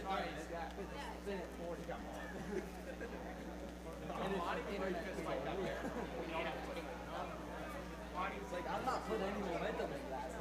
I'm not putting any momentum in that.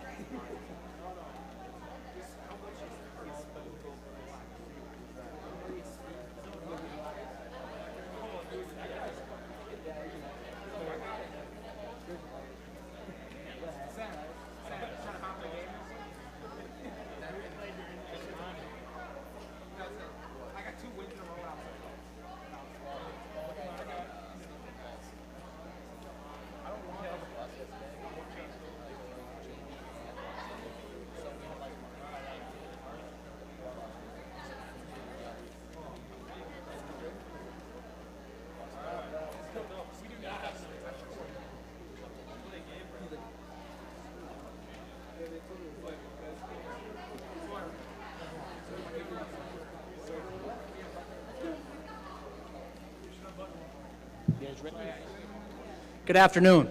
Good afternoon.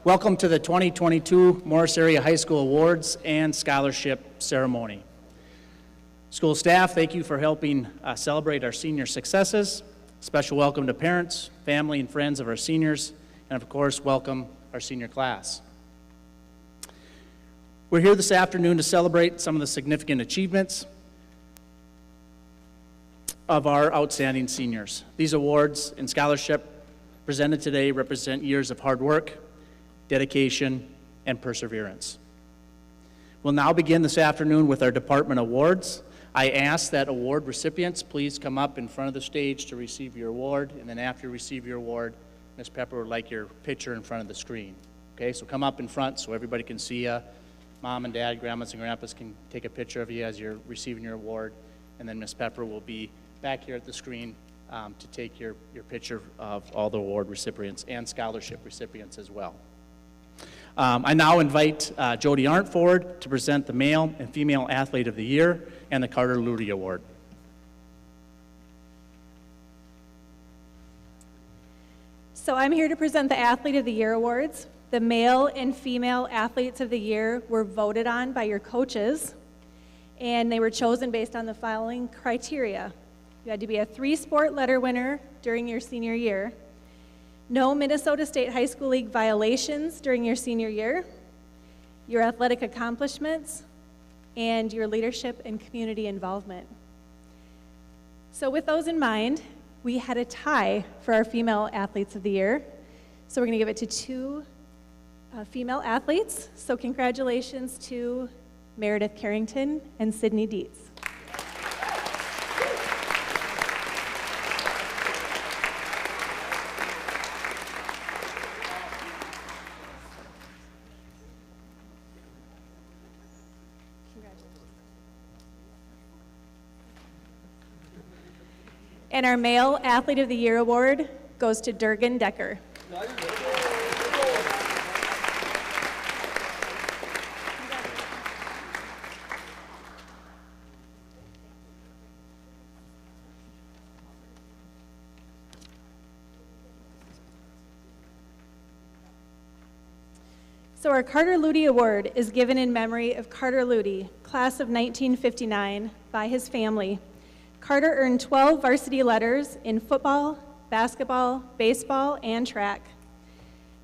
Welcome to the 2022 Morris Area High School Awards and Scholarship Ceremony. School staff, thank you for helping celebrate our senior successes. Special welcome to parents, family, and friends of our seniors, and of course, welcome our senior class. We're here this afternoon to celebrate some of the significant achievements of our outstanding seniors. These awards and scholarship presented today represent years of hard work, dedication, and perseverance. We'll now begin this afternoon with our department awards. I ask that award recipients please come up in front of the stage to receive your award, and then after you receive your award, Ms. Pepper would like your picture in front of the screen. Okay, so come up in front so everybody can see you. Mom and Dad, grandmas and grandpas can take a picture of you as you're receiving your award, and then Ms. Pepper will be back here at the screen to take your picture of all the award recipients and scholarship recipients as well. I now invite Jody Arndt forward to present the Male and Female Athlete of the Year and the Carter Luty Award. So I'm here to present the Athlete of the Year awards. The Male and Female Athletes of the Year were voted on by your coaches, and they were chosen based on the following criteria. You had to be a 3-sport letter winner during your senior year, no Minnesota State High School League violations during your senior year, your athletic accomplishments, and your leadership and community involvement. So with those in mind, we had a tie for our Female Athletes of the Year. So we're going to give it to 2 female athletes. So congratulations to Meredith Carrington and Sydney Dietz. And our Male Athlete of the Year award goes to Durgan Decker. So our Carter Luty Award is given in memory of Carter Luty, class of 1959, by his family. Carter earned 12 varsity letters in football, basketball, baseball, and track.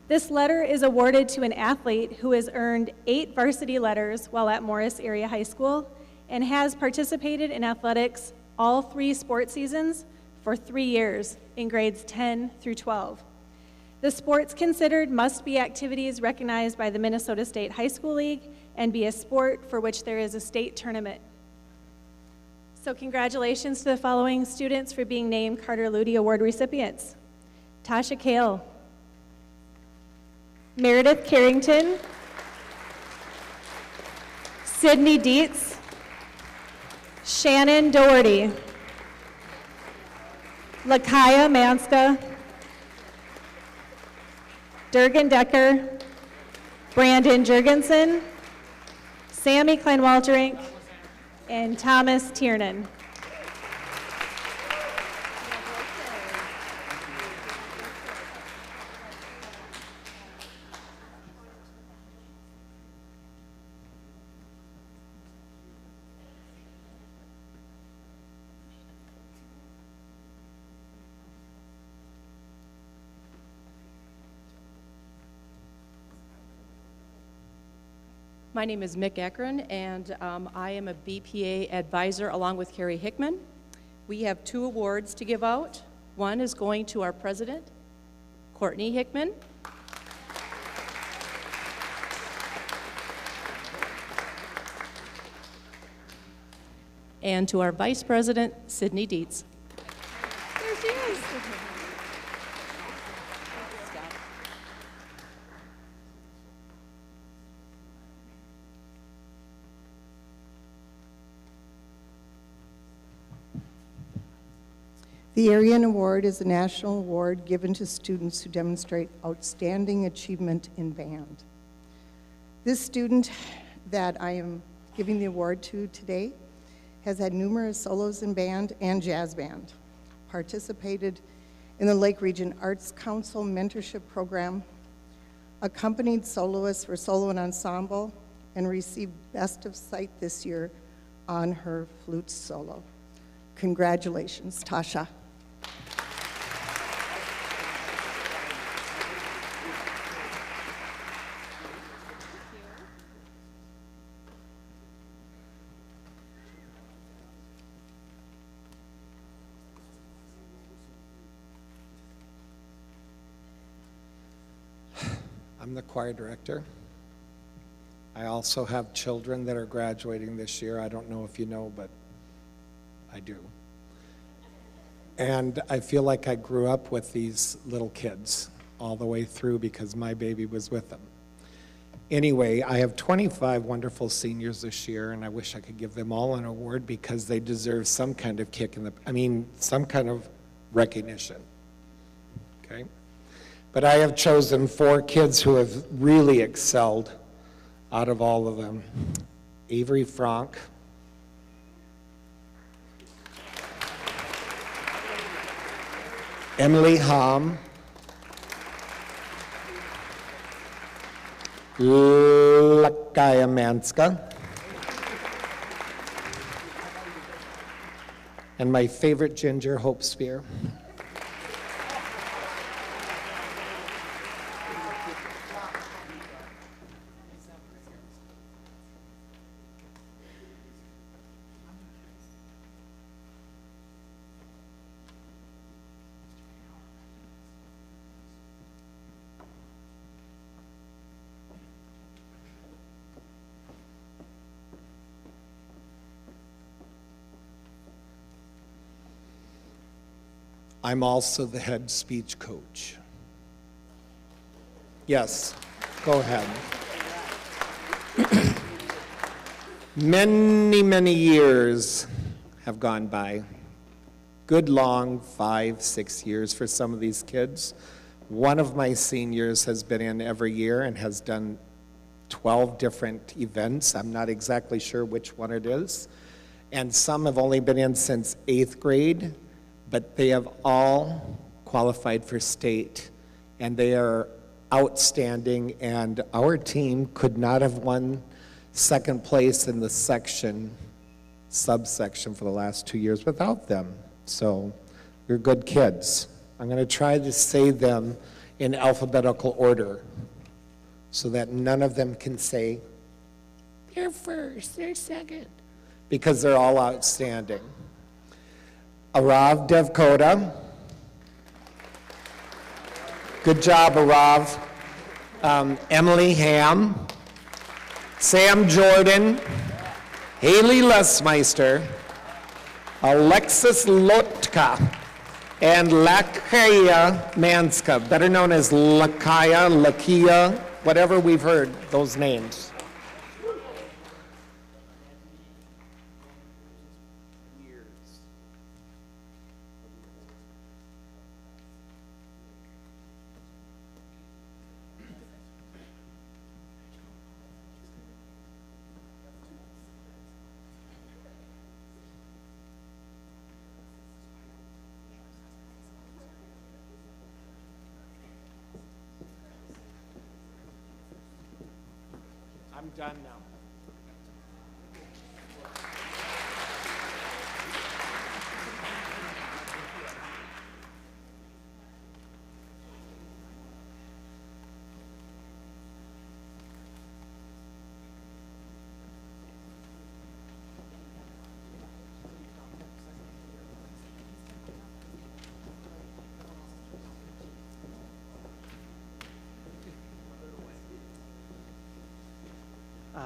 This letter is awarded to an athlete who has earned 8 varsity letters while at Morris Area High School and has participated in athletics all 3 sport seasons for 3 years in grades 10 through 12. The sports considered must be activities recognized by the Minnesota State High School League and be a sport for which there is a state tournament. So congratulations to the following students for being named Carter Luty Award recipients. Tasha Kale, Meredith Carrington, Sydney Dietz, Shannon Doherty, Lakaya Manska, Durgan Decker, Brandon Jurgensen, Sammy Kleinwalterink, and Thomas Tiernan. My name is Mick Ekron, and I am a BPA advisor along with Carrie Hickman. We have 2 awards to give out. One is going to our president, Courtney Hickman. And to our vice president, Sydney Dietz. There she is. The Arian Award is a national award given to students who demonstrate outstanding achievement in band. This student that I am giving the award to today has had numerous solos in band and jazz band, participated in the Lake Region Arts Council mentorship program, accompanied soloists for solo and ensemble, and received Best of Sight this year on her flute solo. Congratulations, Tasha. I'm the choir director. I also have children that are graduating this year. I don't know if you know, but I do. And I feel like I grew up with these little kids all the way through because my baby was with them. Anyway, I have 25 wonderful seniors this year, and I wish I could give them all an award because they deserve some kind of kick in the, some kind of recognition, okay? But I have chosen 4 kids who have really excelled out of all of them. Avery Frank, Emily Hom, Lakaya Manska, and my favorite ginger, Hope Spear. I'm also the head speech coach. Yes, go ahead. Many, many years have gone by. Good long 5, 6 years for some of these kids. One of my seniors has been in every year and has done 12 different events. I'm not exactly sure which one it is. And some have only been in since 8th grade. But they have all qualified for state, and they are outstanding, and our team could not have won second place in the subsection for the last 2 years without them. So you're good kids. I'm going to try to say them in alphabetical order so that none of them can say, they're first, they're second, because they're all outstanding. Arav Devkota. Good job, Arav. Emily Ham. Sam Jordan. Haley Lesmeister. Alexis Lotka. And Lakaya Manska, better known as Lakaya, Lakia, whatever we've heard those names. I'm done now.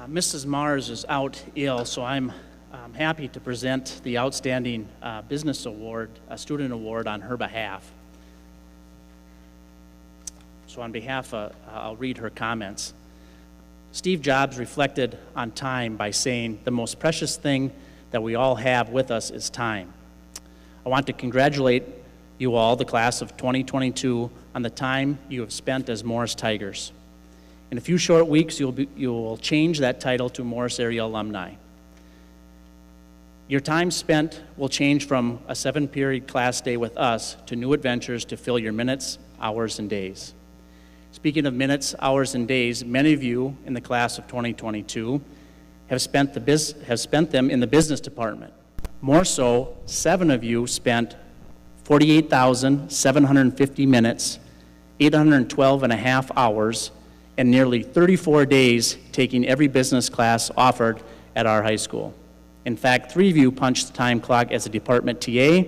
Mrs. Mars is out ill, so I'm happy to present the Outstanding Business Award, Student Award on her behalf. So on behalf of, I'll read her comments. Steve Jobs reflected on time by saying, "The most precious thing that we all have with us is time." I want to congratulate you all, the class of 2022, on the time you have spent as Morris Tigers. In a few short weeks, you will change that title to Morris Area Alumni. Your time spent will change from a 7-period class day with us to new adventures to fill your minutes, hours, and days. Speaking of minutes, hours, and days, many of you in the class of 2022 have spent them in the business department. More so, 7 of you spent 48,750 minutes, 812 and a half hours, and nearly 34 days taking every business class offered at our high school. In fact, 3 of you punched the time clock as a department TA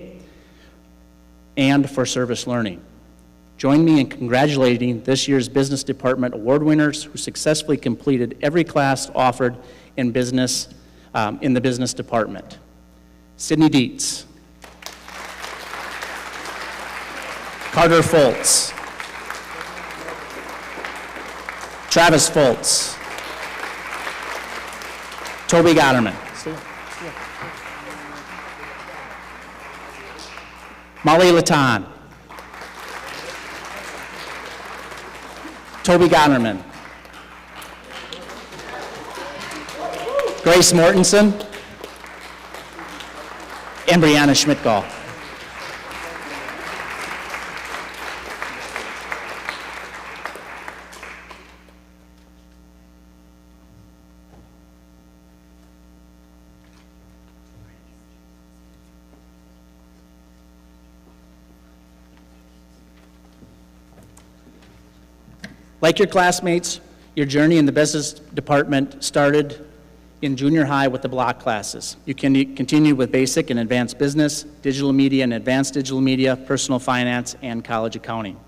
and for service learning. Join me in congratulating this year's Business Department Award winners who successfully completed every class offered in business, in the Business Department. Sydney Dietz. Carter Foltz. Travis Foltz. Toby Gotterman. Molly Latan. Toby Gotterman. Grace Mortensen. And Brianna Schmidtgall. Like your classmates, your journey in the business department started in junior high with the block classes. You can continue with basic and advanced business, digital media and advanced digital media, personal finance, and college accounting.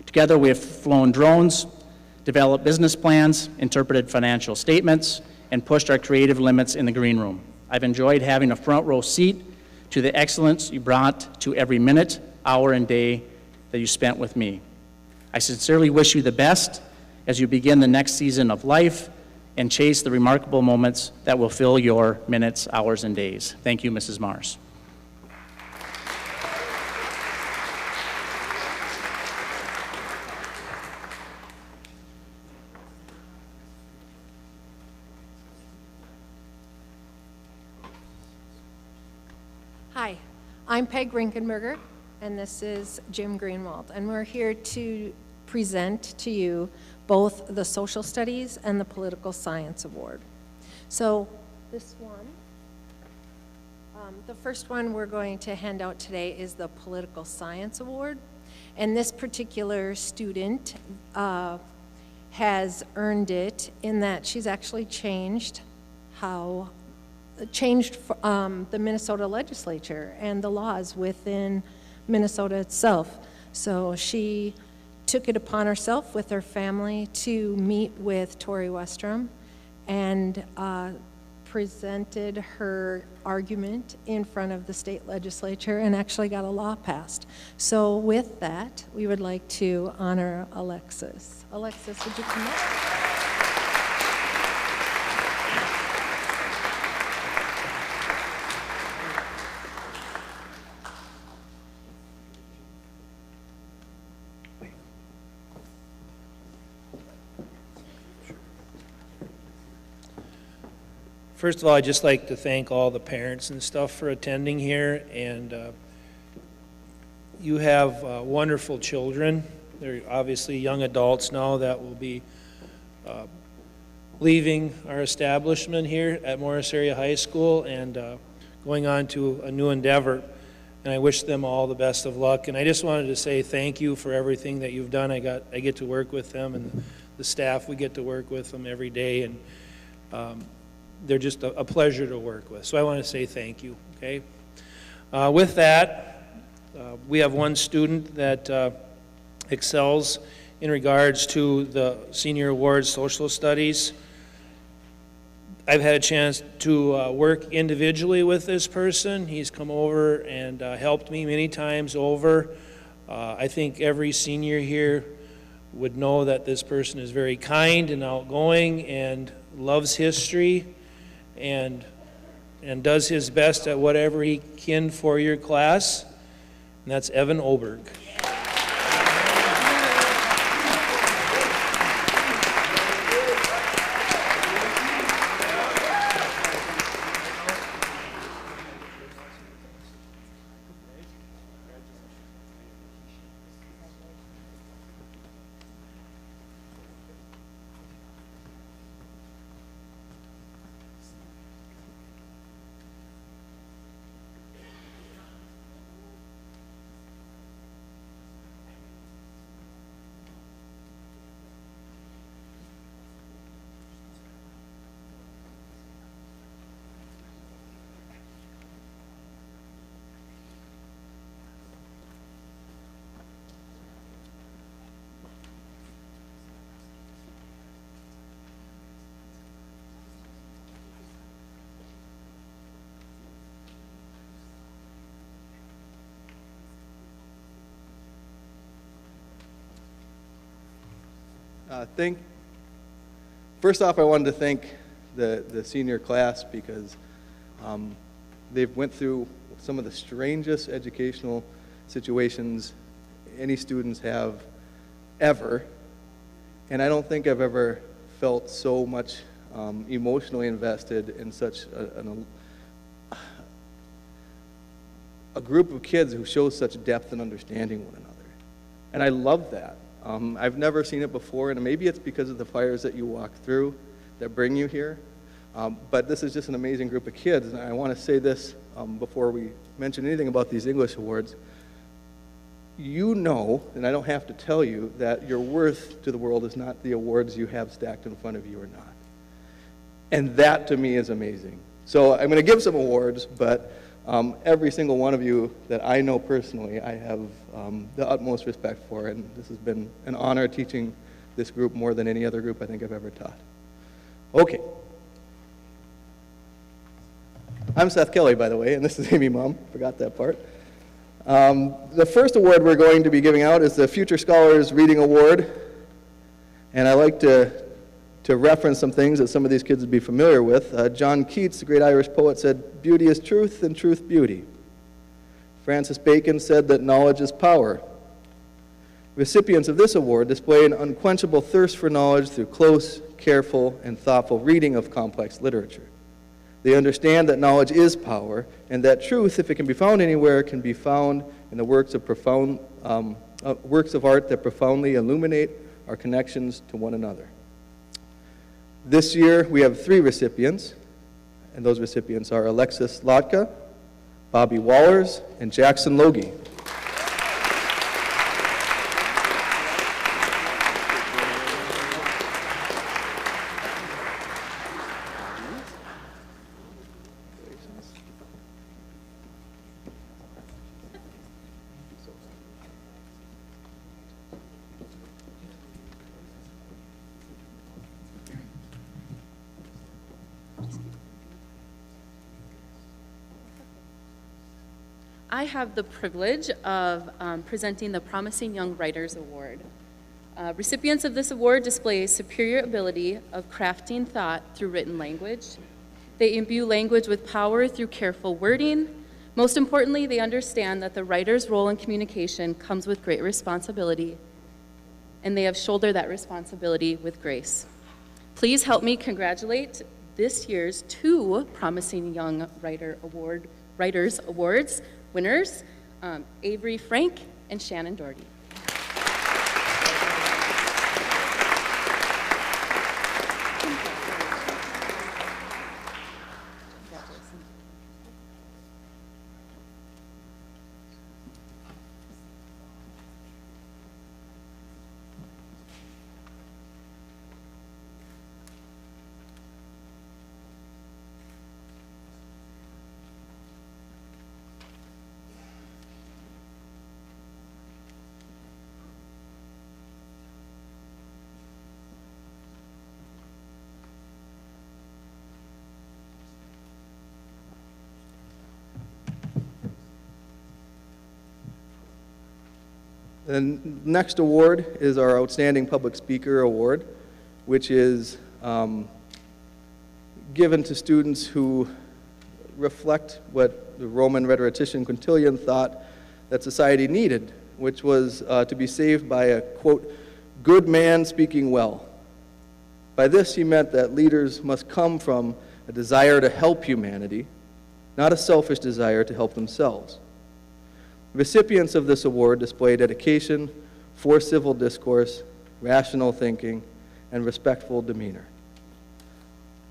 Together, we have flown drones, developed business plans, interpreted financial statements, and pushed our creative limits in the green room. I've enjoyed having a front row seat to the excellence you brought to every minute, hour, and day that you spent with me. I sincerely wish you the best as you begin the next season of life and chase the remarkable moments that will fill your minutes, hours, and days. Thank you, Mrs. Mars. Hi, I'm Peg Rinkenberger, and this is Jim Greenwald, and we're here to present to you both the Social Studies and the Political Science Award. So this one, the first one we're going to hand out today is the Political Science Award, and this particular student has earned it in that she's actually changed the Minnesota legislature and the laws within Minnesota itself. So she took it upon herself with her family to meet with Tori Westrom and presented her argument in front of the state legislature and actually got a law passed. So with that, we would like to honor Alexis. Alexis, would you come up? First of all, I'd just like to thank all the parents and stuff for attending here, and you have wonderful children. They're obviously young adults now that will be leaving our establishment here at Morris Area High School and going on to a new endeavor, and I wish them all the best of luck. And I just wanted to say thank you for everything that you've done. I get to work with them, and the staff, we get to work with them every day, and they're just a pleasure to work with. So I want to say thank you, okay? With that, we have one student that excels in regards to the Senior Awards Social Studies. I've had a chance to work individually with this person. He's come over and helped me many times over. I think every senior here would know that this person is very kind and outgoing and loves history and does his best at whatever he can for your class. And that's Evan Oberg. First off, I wanted to thank the senior class because they've went through some of the strangest educational situations any students have ever, and I don't think I've ever felt so much emotionally invested in such a group of kids who show such depth and understanding one another. And I love that. I've never seen it before, and maybe it's because of the fires that you walk through that bring you here. But this is just an amazing group of kids, and I want to say this before we mention anything about these English awards. You know, and I don't have to tell you, that your worth to the world is not the awards you have stacked in front of you or not. And that, to me, is amazing. So I'm going to give some awards, but every single one of you that I know personally, I have the utmost respect for, and this has been an honor teaching this group more than any other group I think I've ever taught. Okay. I'm Seth Kelly, by the way, and this is Amy Mum. Forgot that part. The first award we're going to be giving out is the Future Scholars Reading Award, and I like to reference some things that some of these kids would be familiar with. John Keats, the great Irish poet, said, "Beauty is truth, and truth beauty." Francis Bacon said that knowledge is power. Recipients of this award display an unquenchable thirst for knowledge through close, careful, and thoughtful reading of complex literature. They understand that knowledge is power, and that truth, if it can be found anywhere, can be found in the works of art that profoundly illuminate our connections to one another. This year, we have 3 recipients, and those recipients are Alexis Lotka, Bobby Wallers, and Jackson Logie. I have the privilege of presenting the Promising Young Writers Award. Recipients of this award display a superior ability of crafting thought through written language. They imbue language with power through careful wording. Most importantly, they understand that the writer's role in communication comes with great responsibility, and they have shouldered that responsibility with grace. Please help me congratulate this year's 2 Promising Young Writers Awards winners, Avery Frank and Shannon Doherty. The next award is our Outstanding Public Speaker Award, which is given to students who reflect what the Roman rhetorician Quintilian thought that society needed, which was to be saved by a, quote, good man speaking well. By this he meant that leaders must come from a desire to help humanity, not a selfish desire to help themselves. Recipients of this award display dedication for civil discourse, rational thinking, and respectful demeanor.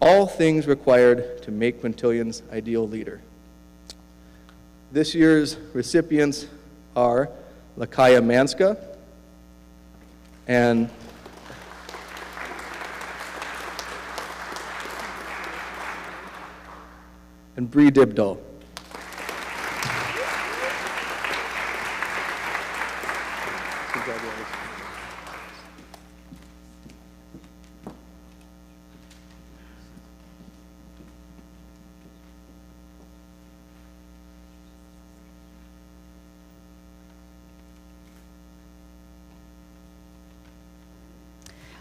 All things required to make Quintilian's ideal leader. This year's recipients are Lakaya Manska and Bree Dibdo. Congratulations.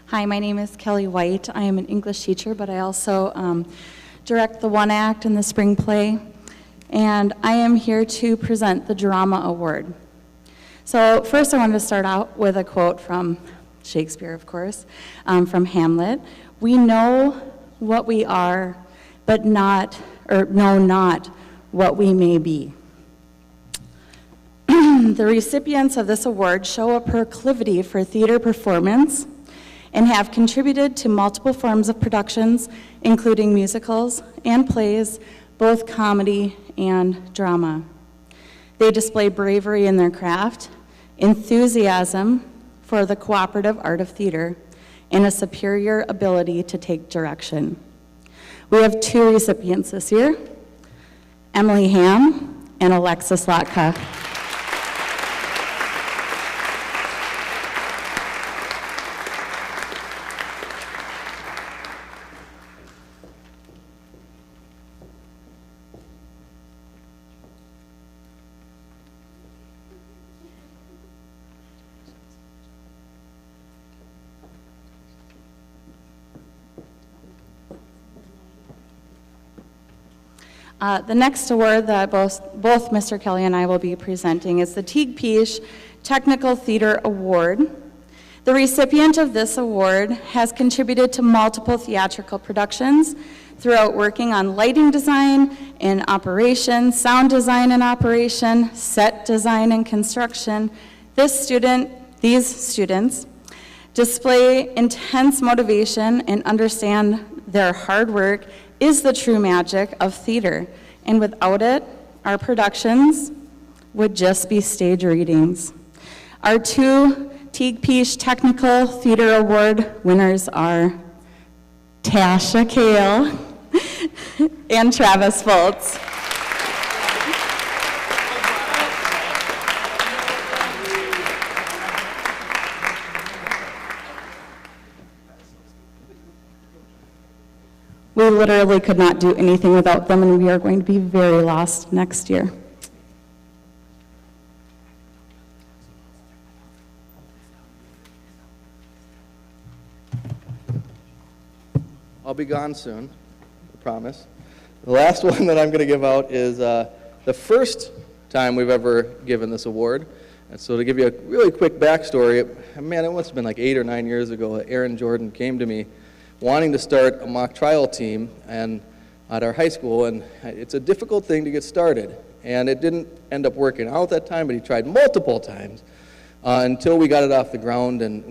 Hi, my name is Kelly White. I am an English teacher, but I also direct the One Act and the Spring Play, and I am here to present the Drama Award. So first I wanted to start out with a quote from Shakespeare, of course, from Hamlet. We know what we are, but know not what we may be. The recipients of this award show a proclivity for theater performance and have contributed to multiple forms of productions, including musicals and plays, both comedy and drama. They display bravery in their craft, enthusiasm for the cooperative art of theater, and a superior ability to take direction. We have two recipients this year, Emily Ham and Alexis Latka. The next award that both Mr. Kelly and I will be presenting is the Teague-Peace Technical Theater Award. The recipient of this award has contributed to multiple theatrical productions throughout working on lighting design and operation, sound design and operation, set design and construction. These students display intense motivation and understand their hard work is the true magic of theater, and without it, our productions would just be stage readings. Our two Teague-Peace Technical Theater Award winners are Tasha Kale and Travis Foltz. We literally could not do anything without them, and we are going to be very lost next year. I'll be gone soon, I promise. The last one that I'm going to give out is the first time we've ever given this award. And so to give you a really quick backstory, man, it must have been like 8 or 9 years ago, Aaron Jordan came to me wanting to start a mock trial team at our high school, and it's a difficult thing to get started. And it didn't end up working out that time, but he tried multiple times until we got it off the ground, and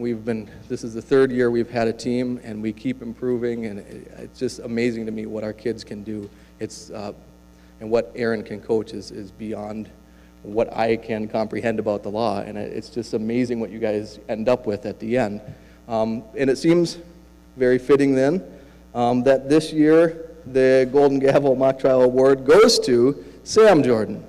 this is the third year we've had a team, and we keep improving, and it's just amazing to me what our kids can do. And what Aaron can coach is beyond what I can comprehend about the law, and it's just amazing what you guys end up with at the end. And it seems very fitting then that this year the Golden Gavel Mock Trial Award goes to Sam Jordan.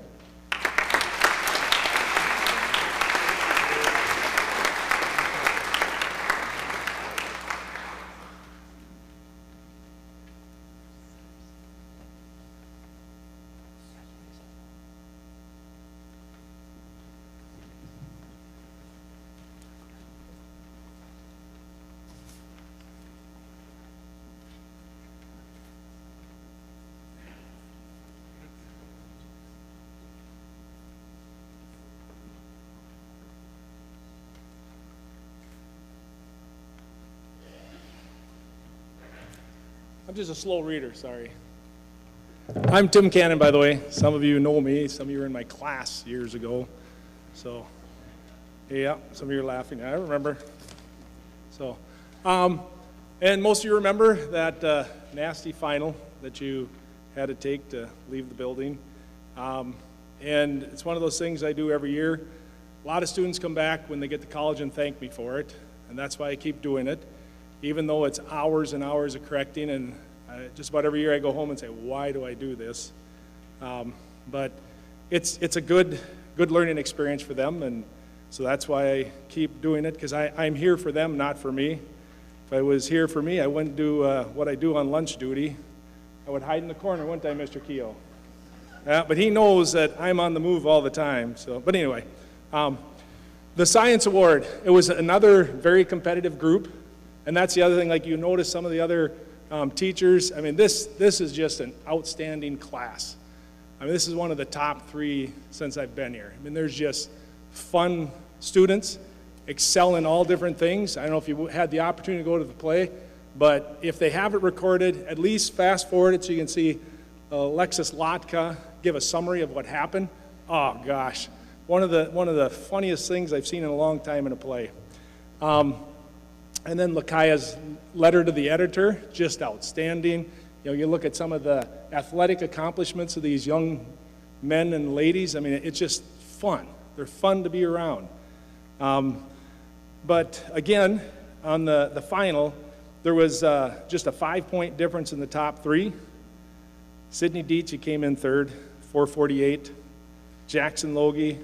I'm just a slow reader, sorry. I'm Tim Cannon, by the way. Some of you know me. Some of you were in my class years ago. So, yeah, some of you are laughing. I remember. So, and most of you remember that nasty final that you had to take to leave the building. And it's one of those things I do every year. A lot of students come back when they get to college and thank me for it, and that's why I keep doing it, even though it's hours and hours of correcting, and just about every year I go home and say, why do I do this? But it's a good learning experience for them, and so that's why I keep doing it, because I'm here for them, not for me. If I was here for me, I wouldn't do what I do on lunch duty. I would hide in the corner, wouldn't I, Mr. Keogh? But he knows that I'm on the move all the time. So, but anyway, the Science Award, it was another very competitive group, and that's the other thing, like you notice some of the other teachers, I mean, this is just an outstanding class. I mean, this is one of the top 3 since I've been here. I mean, there's just fun students, excel in all different things. I don't know if you had the opportunity to go to the play, but if they have it recorded, at least fast forward it so you can see Alexis Lotka give a summary of what happened. Oh gosh, one of the funniest things I've seen in a long time in a play. And then Lakaya's letter to the editor, just outstanding. You know, you look at some of the athletic accomplishments of these young men and ladies. I mean, it's just fun. They're fun to be around. But again, on the final, there was just a 5-point difference in the top 3. Sydney Dietz, who came in 3rd, 448. Jackson Logie,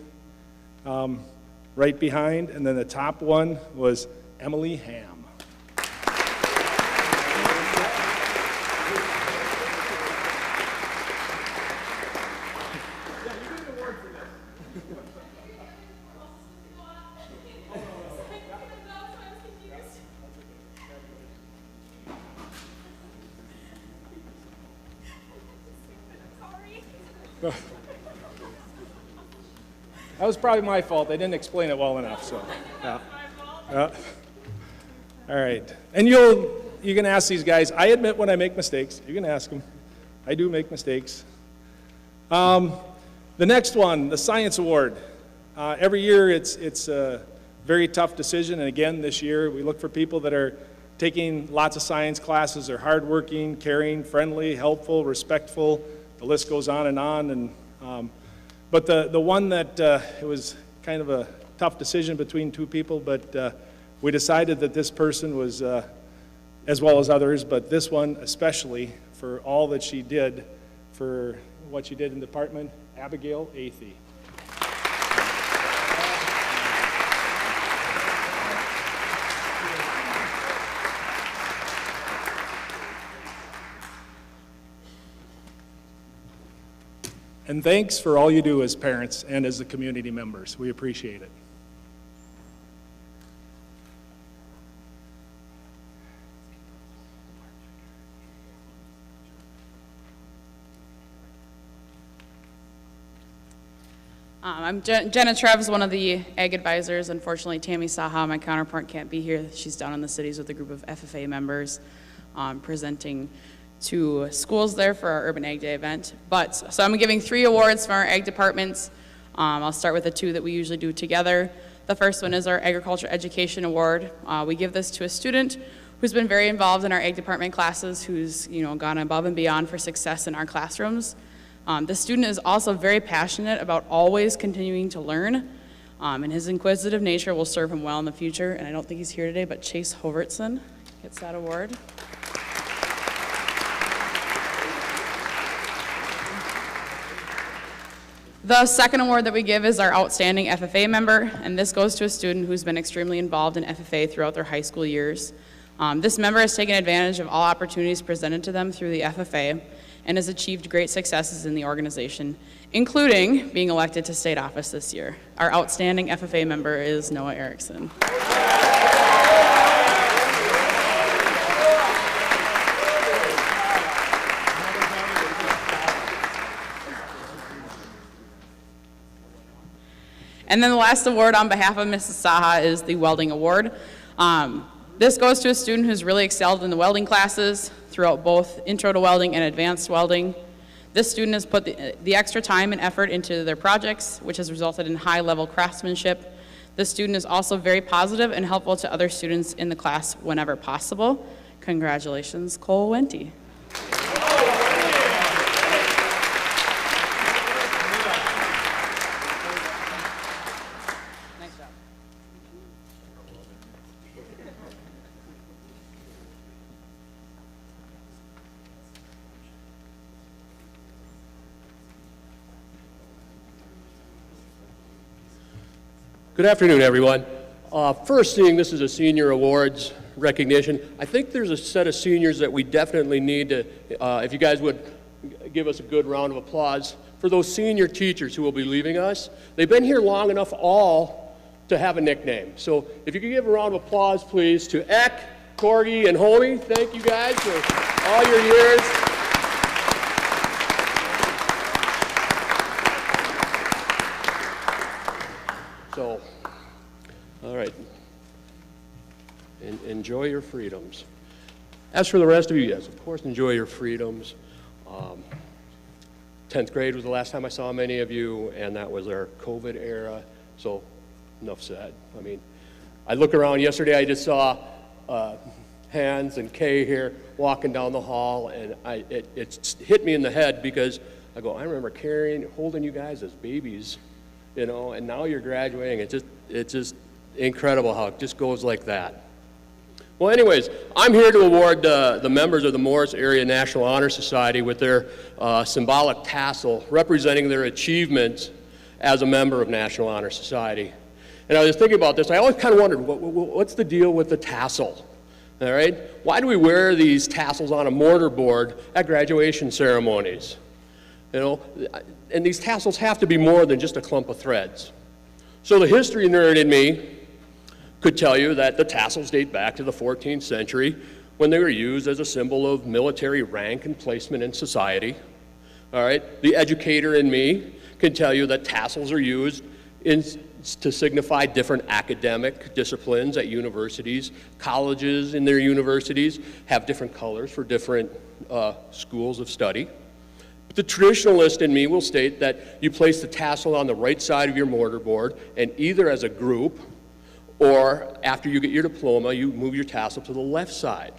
right behind. And then the top one was Emily Ham. That was probably my fault. I didn't explain it well enough, so. Yeah. All right. And you can ask these guys. I admit when I make mistakes. You can ask them. I do make mistakes. The next one, the Science Award. Every year it's a very tough decision, and again this year we look for people that are taking lots of science classes, are hardworking, caring, friendly, helpful, respectful. The list goes on and on. And but the one that it was kind of a tough decision between 2 people, but we decided that this person was, as well as others, but this one especially for all that she did, for what she did in the department, Abigail Athey. And thanks for all you do as parents and as the community members. We appreciate it. I'm Jenna Treves, one of the Ag Advisors. Unfortunately, Tammy Saha, my counterpart, can't be here. She's down in the cities with a group of FFA members presenting to schools there for our Urban Ag Day event. So I'm giving 3 awards from our ag departments. I'll start with the 2 that we usually do together. The first one is our Agriculture Education Award. We give this to a student who's been very involved in our ag department classes, who's gone above and beyond for success in our classrooms. This student is also very passionate about always continuing to learn, and his inquisitive nature will serve him well in the future. And I don't think he's here today, but Chase Hovertson gets that award. The second award that we give is our Outstanding FFA Member, and this goes to a student who's been extremely involved in FFA throughout their high school years. This member has taken advantage of all opportunities presented to them through the FFA and has achieved great successes in the organization, including being elected to state office this year. Our Outstanding FFA Member is Noah Erickson. And then the last award on behalf of Mrs. Saha is the Welding Award. This goes to a student who's really excelled in the welding classes throughout both intro to welding and advanced welding. This student has put the extra time and effort into their projects, which has resulted in high-level craftsmanship. This student is also very positive and helpful to other students in the class whenever possible. Congratulations, Cole Wente. Good afternoon, everyone. First, seeing this is a senior awards recognition, I think there's a set of seniors that we definitely need to, if you guys would give us a good round of applause for those senior teachers who will be leaving us. They've been here long enough all to have a nickname. So if you could give a round of applause, please, to Eck, Corgi, and Homie. Thank you guys for all your years. So, all right, enjoy your freedoms. As for the rest of you, yes, of course, enjoy your freedoms. 10th grade was the last time I saw many of you, and that was our COVID era, so enough said. I mean, I look around, yesterday I just saw Hans and Kay here walking down the hall, and it hit me in the head because I go, I remember holding you guys as babies, you know, and now you're graduating. It's just incredible how it just goes like that. Well, anyways, I'm here to award the members of the Morris Area National Honor Society with their symbolic tassel representing their achievements as a member of National Honor Society. And I was thinking about this. I always kind of wondered, what's the deal with the tassel? All right? Why do we wear these tassels on a mortarboard at graduation ceremonies? You know, and these tassels have to be more than just a clump of threads. So the history nerd in me could tell you that the tassels date back to the 14th century when they were used as a symbol of military rank and placement in society. All right? The educator in me can tell you that tassels are used to signify different academic disciplines at universities. Colleges in their universities have different colors for different schools of study. The traditionalist in me will state that you place the tassel on the right side of your mortarboard, and either as a group or after you get your diploma, you move your tassel to the left side.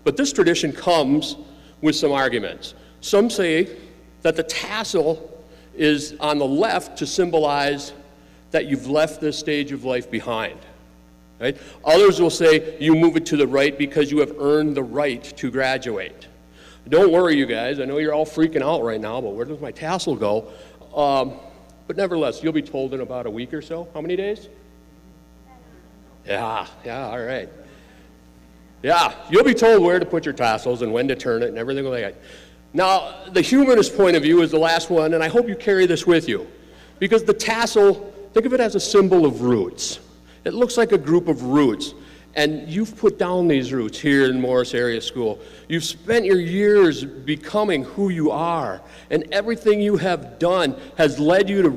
But this tradition comes with some arguments. Some say that the tassel is on the left to symbolize that you've left this stage of life behind. Right? Others will say you move it to the right because you have earned the right to graduate. Don't worry, you guys. I know you're all freaking out right now, but where does my tassel go? But nevertheless, you'll be told in about a week or so. How many days? Yeah, all right. Yeah, you'll be told where to put your tassels and when to turn it and everything like that. Now, the humanist point of view is the last one, and I hope you carry this with you. Because the tassel, think of it as a symbol of roots. It looks like a group of roots. And you've put down these roots here in Morris Area School. You've spent your years becoming who you are, and everything you have done has led you to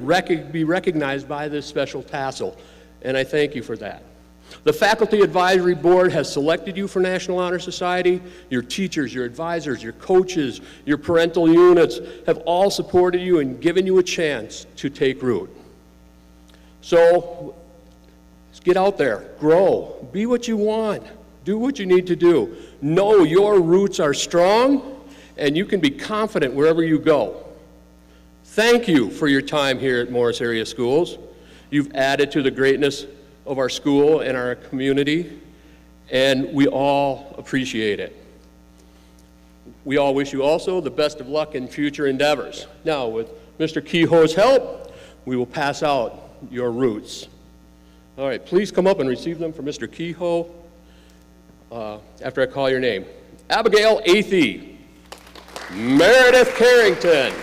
be recognized by this special tassel, and I thank you for that. The Faculty Advisory Board has selected you for National Honor Society. Your teachers, your advisors, your coaches, your parental units have all supported you and given you a chance to take root. So, get out there, grow, be what you want, do what you need to do. Know your roots are strong, and you can be confident wherever you go. Thank you for your time here at Morris Area Schools. You've added to the greatness of our school and our community, and we all appreciate it. We all wish you also the best of luck in future endeavors. Now, with Mr. Kehoe's help, we will pass out your roots. All right, please come up and receive them from Mr. Kehoe after I call your name. Abigail Athey, Meredith Carrington,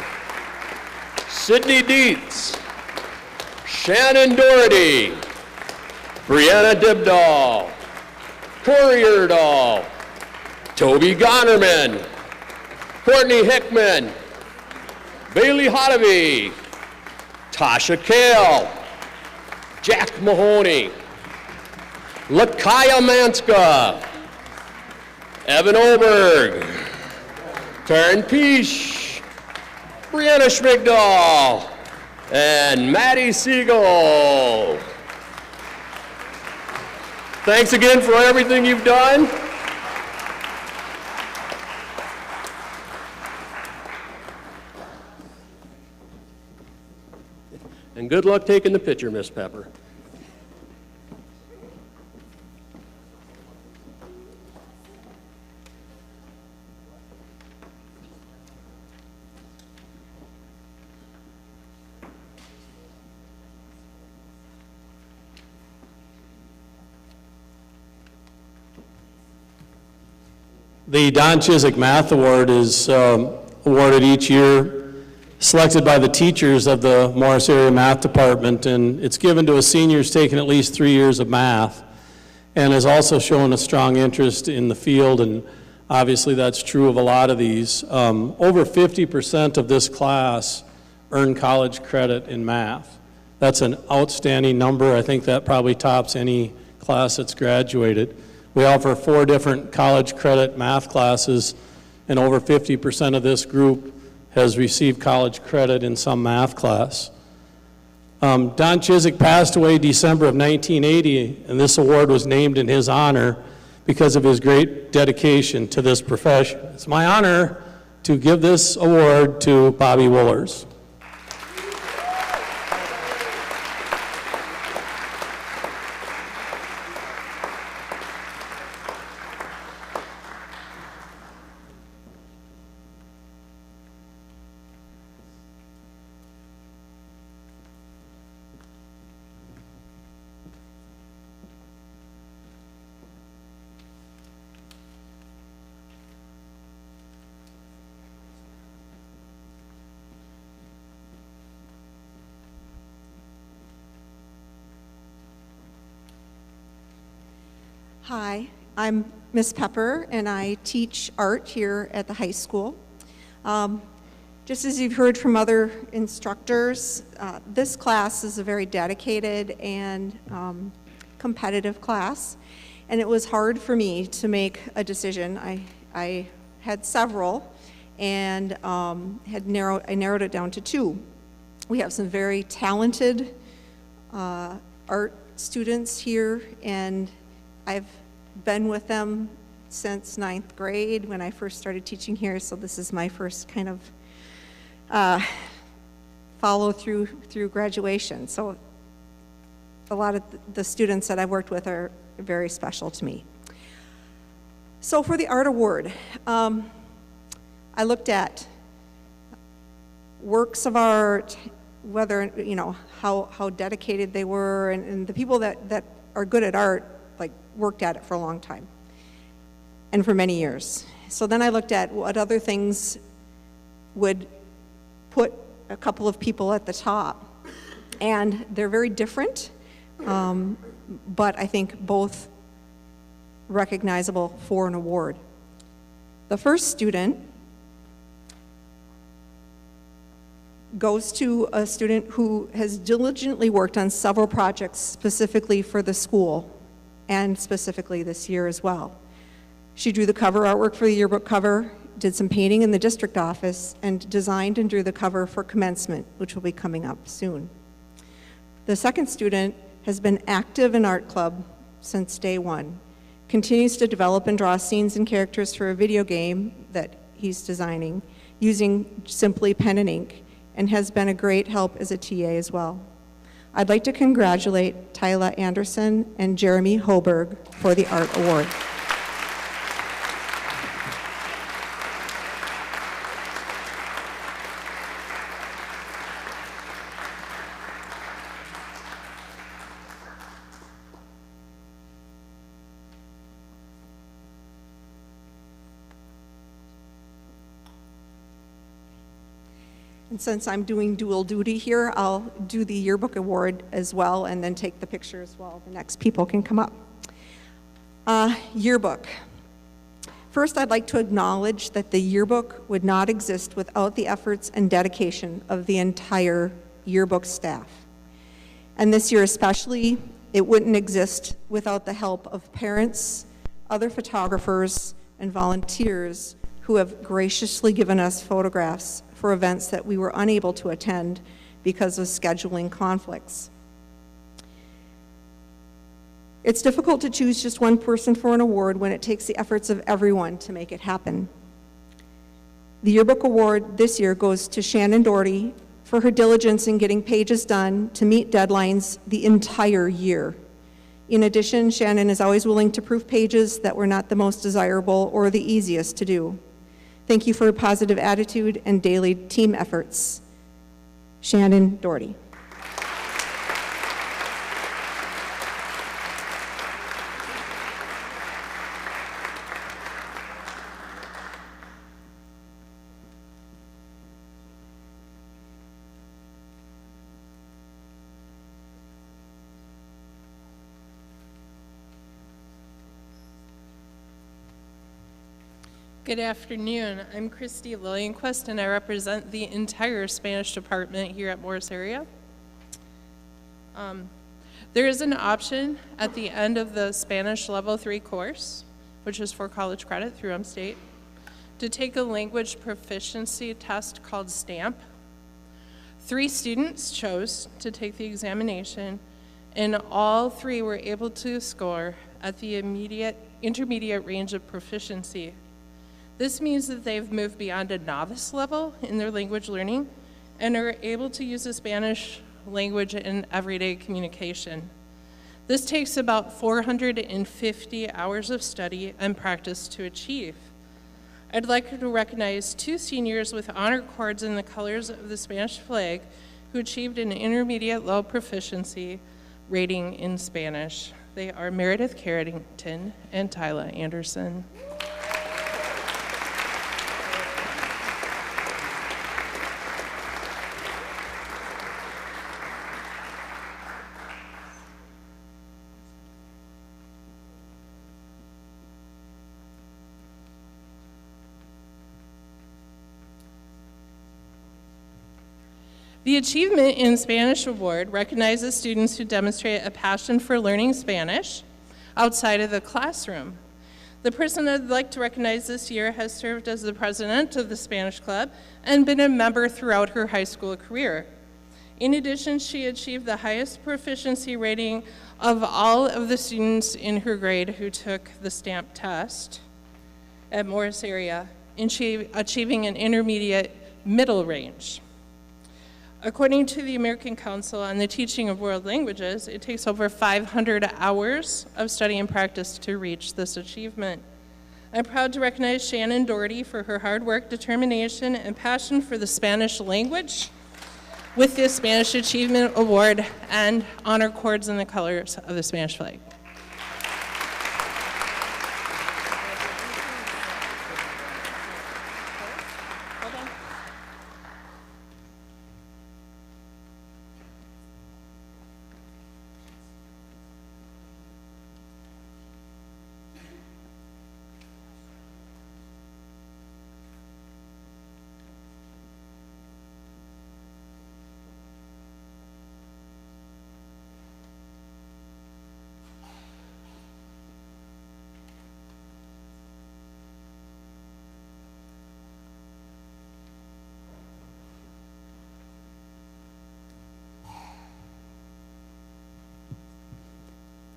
Sydney Dietz, Shannon Doherty, Brianna Dibdahl, Corey Erdahl, Toby Gonerman, Courtney Hickman, Bailey Hodovy, Tasha Kale, Jack Mahoney, Lakaya Manska, Evan Oberg, Taryn Peesh, Brianna Schmigdahl, and Maddie Siegel. Thanks again for everything you've done. And good luck taking the picture, Miss Pepper. The Don Chiswick Math Award is awarded each year, selected by the teachers of the Morris Area Math Department, and it's given to a senior who's taken at least 3 years of math and has also shown a strong interest in the field, and obviously that's true of a lot of these. Over 50% of this class earn college credit in math. That's an outstanding number. I think that probably tops any class that's graduated. We offer 4 different college credit math classes, and over 50% of this group has received college credit in some math class. Don Chiswick passed away December of 1980, and this award was named in his honor because of his great dedication to this profession. It's my honor to give this award to Bobby Woolers. Hi, I'm Miss Pepper, and I teach art here at the high school. Just as you've heard from other instructors, this class is a very dedicated and competitive class, and it was hard for me to make a decision. I had several, and I narrowed it down to 2. We have some very talented art students here, and I've been with them since 9th grade when I first started teaching here, so this is my first kind of follow through graduation. So a lot of the students that I've worked with are very special to me. So for the Art Award, I looked at works of art, whether, how dedicated they were, and the people that are good at art, like, worked at it for a long time and for many years. So then I looked at what other things would put a couple of people at the top, and they're very different, but I think both recognizable for an award. The first student goes to a student who has diligently worked on several projects specifically for the school, and specifically this year as well. She drew the cover artwork for the yearbook cover, did some painting in the district office, and designed and drew the cover for commencement, which will be coming up soon. The second student has been active in art club since day one, continues to develop and draw scenes and characters for a video game that he's designing using simply pen and ink, and has been a great help as a TA as well. I'd like to congratulate Tyla Anderson and Jeremy Hoberg for the Art Award. And since I'm doing dual duty here, I'll do the yearbook award as well and then take the picture as well. The next people can come up. Yearbook. First, I'd like to acknowledge that the yearbook would not exist without the efforts and dedication of the entire yearbook staff. And this year especially, It wouldn't exist without the help of parents, other photographers, and volunteers who have graciously given us photographs for events that we were unable to attend because of scheduling conflicts. It's difficult to choose just one person for an award when it takes the efforts of everyone to make it happen. The Yearbook Award this year goes to Shannon Doherty for her diligence in getting pages done to meet deadlines the entire year. In addition, Shannon is always willing to proof pages that were not the most desirable or the easiest to do. Thank you for your positive attitude and daily team efforts. Shannon Doherty. Good afternoon. I'm Christy Lillianquist, and I represent the entire Spanish department here at Morris area. There is an option at the end of the Spanish Level 3 course, which is for college credit through M-State, to take a language proficiency test called STAMP. 3 students chose to take the examination, and all 3 were able to score at the intermediate range of proficiency. This means that they've moved beyond a novice level in their language learning and are able to use the Spanish language in everyday communication. This takes about 450 hours of study and practice to achieve. I'd like to recognize 2 seniors with honor cords in the colors of the Spanish flag who achieved an intermediate low proficiency rating in Spanish. They are Meredith Carrington and Tyla Anderson. The Achievement in Spanish Award recognizes students who demonstrate a passion for learning Spanish outside of the classroom. The person I'd like to recognize this year has served as the president of the Spanish Club and been a member throughout her high school career. In addition, she achieved the highest proficiency rating of all of the students in her grade who took the STAMP test at Morris area, achieving an intermediate middle range. According to the American Council on the Teaching of World Languages, it takes over 500 hours of study and practice to reach this achievement. I'm proud to recognize Shannon Doherty for her hard work, determination, and passion for the Spanish language with the Spanish Achievement Award and honor cords in the colors of the Spanish flag.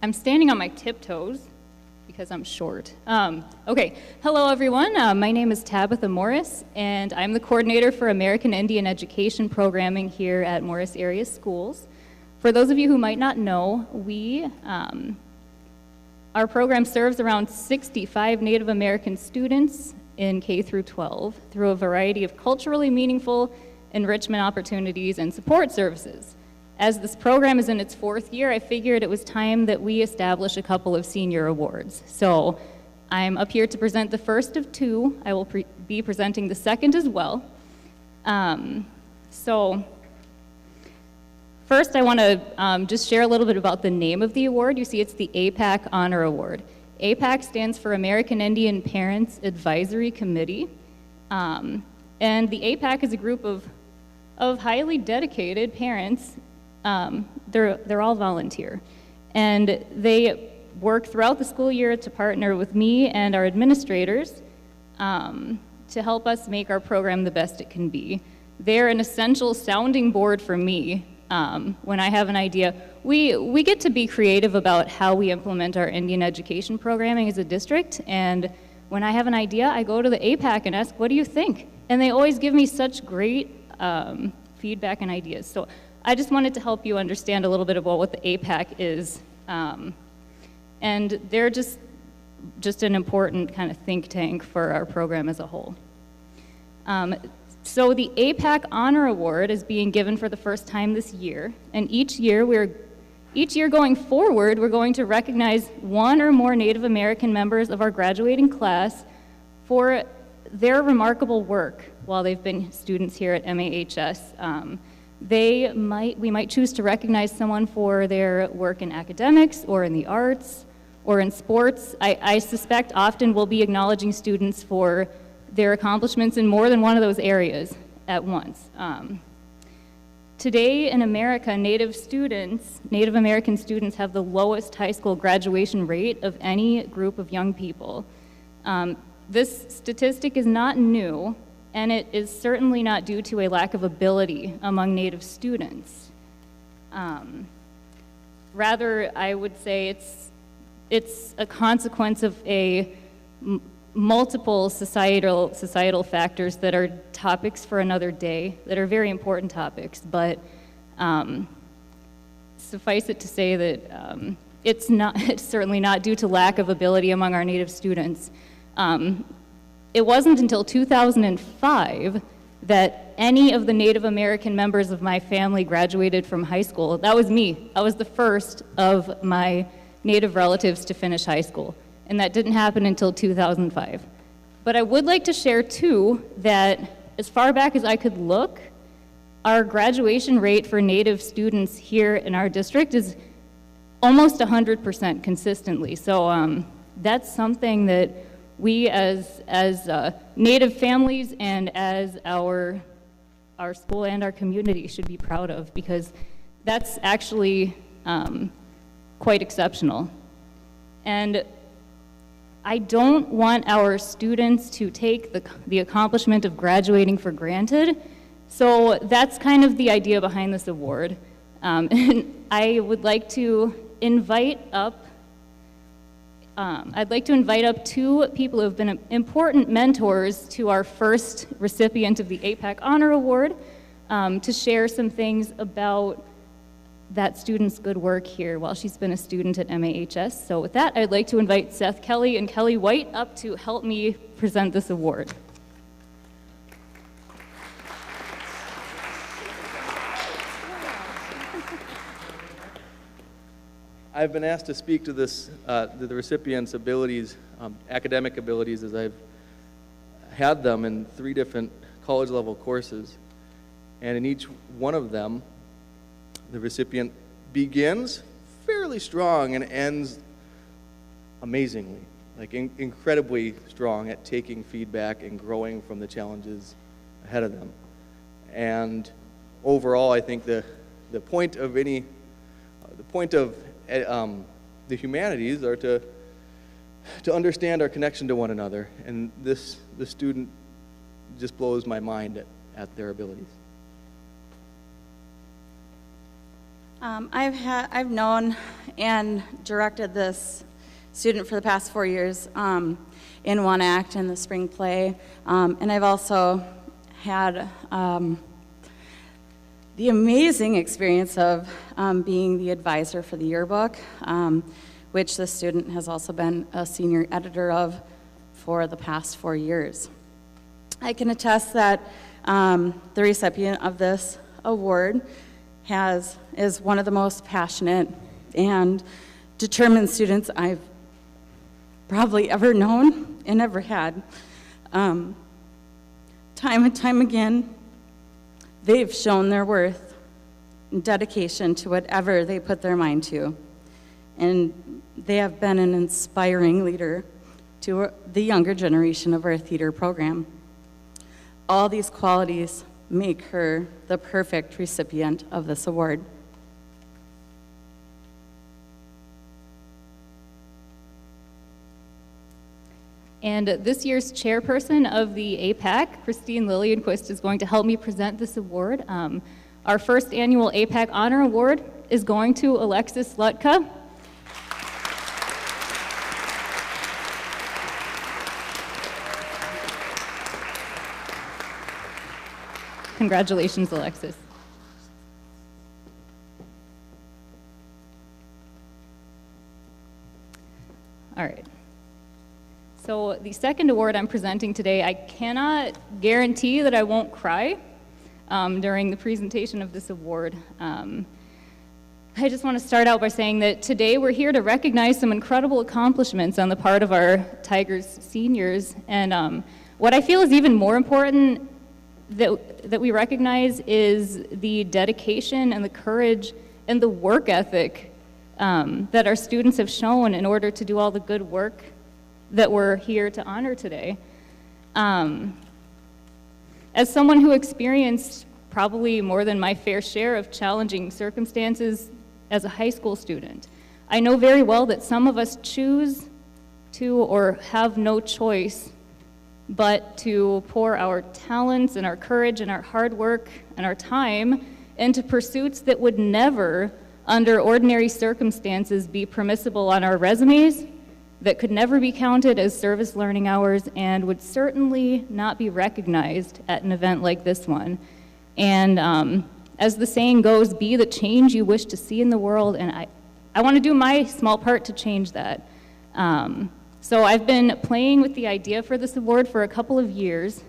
I'm standing on my tiptoes because I'm short. Okay, hello everyone. My name is Tabitha Morris, and I'm the coordinator for American Indian Education Programming here at Morris Area Schools. For those of you who might not know, our program serves around 65 Native American students in K through 12 through a variety of culturally meaningful enrichment opportunities and support services. As this program is in its 4th year, I figured it was time that we establish a couple of senior awards. So I'm up here to present the first of 2. I will be presenting the second as well. So first I want to just share a little bit about the name of the award. You see it's the APAC Honor Award. APAC stands for American Indian Parents Advisory Committee. And the APAC is a group of highly dedicated parents. They're all volunteer. And they work throughout the school year to partner with me and our administrators to help us make our program the best it can be. They're an essential sounding board for me when I have an idea. We get to be creative about how we implement our Indian education programming as a district, and when I have an idea, I go to the APAC and ask, what do you think? And they always give me such great feedback and ideas. So I just wanted to help you understand a little bit about what the APAC is. And they're just an important kind of think tank for our program as a whole. So the APAC Honor Award is being given for the first time this year, and each year going forward, we're going to recognize one or more Native American members of our graduating class for their remarkable work while they've been students here at MAHS. We might choose to recognize someone for their work in academics or in the arts or in sports. I suspect often we'll be acknowledging students for their accomplishments in more than one of those areas at once. Today in America, Native American students have the lowest high school graduation rate of any group of young people. This statistic is not new, and it is certainly not due to a lack of ability among Native students. Rather, I would say it's a consequence of multiple societal factors that are topics for another day, that are very important topics, but suffice it to say that it's certainly not due to lack of ability among our Native students. It wasn't until 2005 that any of the Native American members of my family graduated from high school. That was me. I was the first of my Native relatives to finish high school, and that didn't happen until 2005. But I would like to share, too, that as far back as I could look, our graduation rate for Native students here in our district is almost 100% consistently. So that's something that we as Native families and as our school and our community should be proud of, because that's actually quite exceptional. And I don't want our students to take the accomplishment of graduating for granted, so that's kind of the idea behind this award. And I would like to invite up two people who have been important mentors to our first recipient of the APAC Honor Award to share some things about that student's good work here while she's been a student at MAHS. So with that, I'd like to invite Seth Kelly and Kelly White up to help me present this award. I've been asked to speak to this, the recipient's abilities, academic abilities, as I've had them in 3 different college-level courses. And in each one of them, the recipient begins fairly strong and ends amazingly, like incredibly strong at taking feedback and growing from the challenges ahead of them. And overall, I think the point of the humanities are to understand our connection to one another, and the student just blows my mind at their abilities. I've known and directed this student for the past 4 years in one act in the spring play, and I've also had the amazing experience of being the advisor for the yearbook, which the student has also been a senior editor of for the past 4 years. I can attest that the recipient of this award is one of the most passionate and determined students I've probably ever known and ever had. Time and time again, they've shown their worth and dedication to whatever they put their mind to. And they have been an inspiring leader to the younger generation of our theater program. All these qualities make her the perfect recipient of this award. And this year's chairperson of the APAC, Christine Lillienquist, is going to help me present this award. Our first annual APAC Honor Award is going to Alexis Lutka. Congratulations, Alexis. All right. So the second award I'm presenting today, I cannot guarantee that I won't cry during the presentation of this award. I just want to start out by saying that today we're here to recognize some incredible accomplishments on the part of our Tigers seniors. And what I feel is even more important that we recognize is the dedication and the courage and the work ethic that our students have shown in order to do all the good work that we're here to honor today. As someone who experienced probably more than my fair share of challenging circumstances as a high school student, I know very well that some of us choose to or have no choice but to pour our talents and our courage and our hard work and our time into pursuits that would never, under ordinary circumstances, be permissible on our resumes, that could never be counted as service learning hours, and would certainly not be recognized at an event like this one. And as the saying goes, be the change you wish to see in the world, and I want to do my small part to change that. So I've been playing with the idea for this award for a couple of years,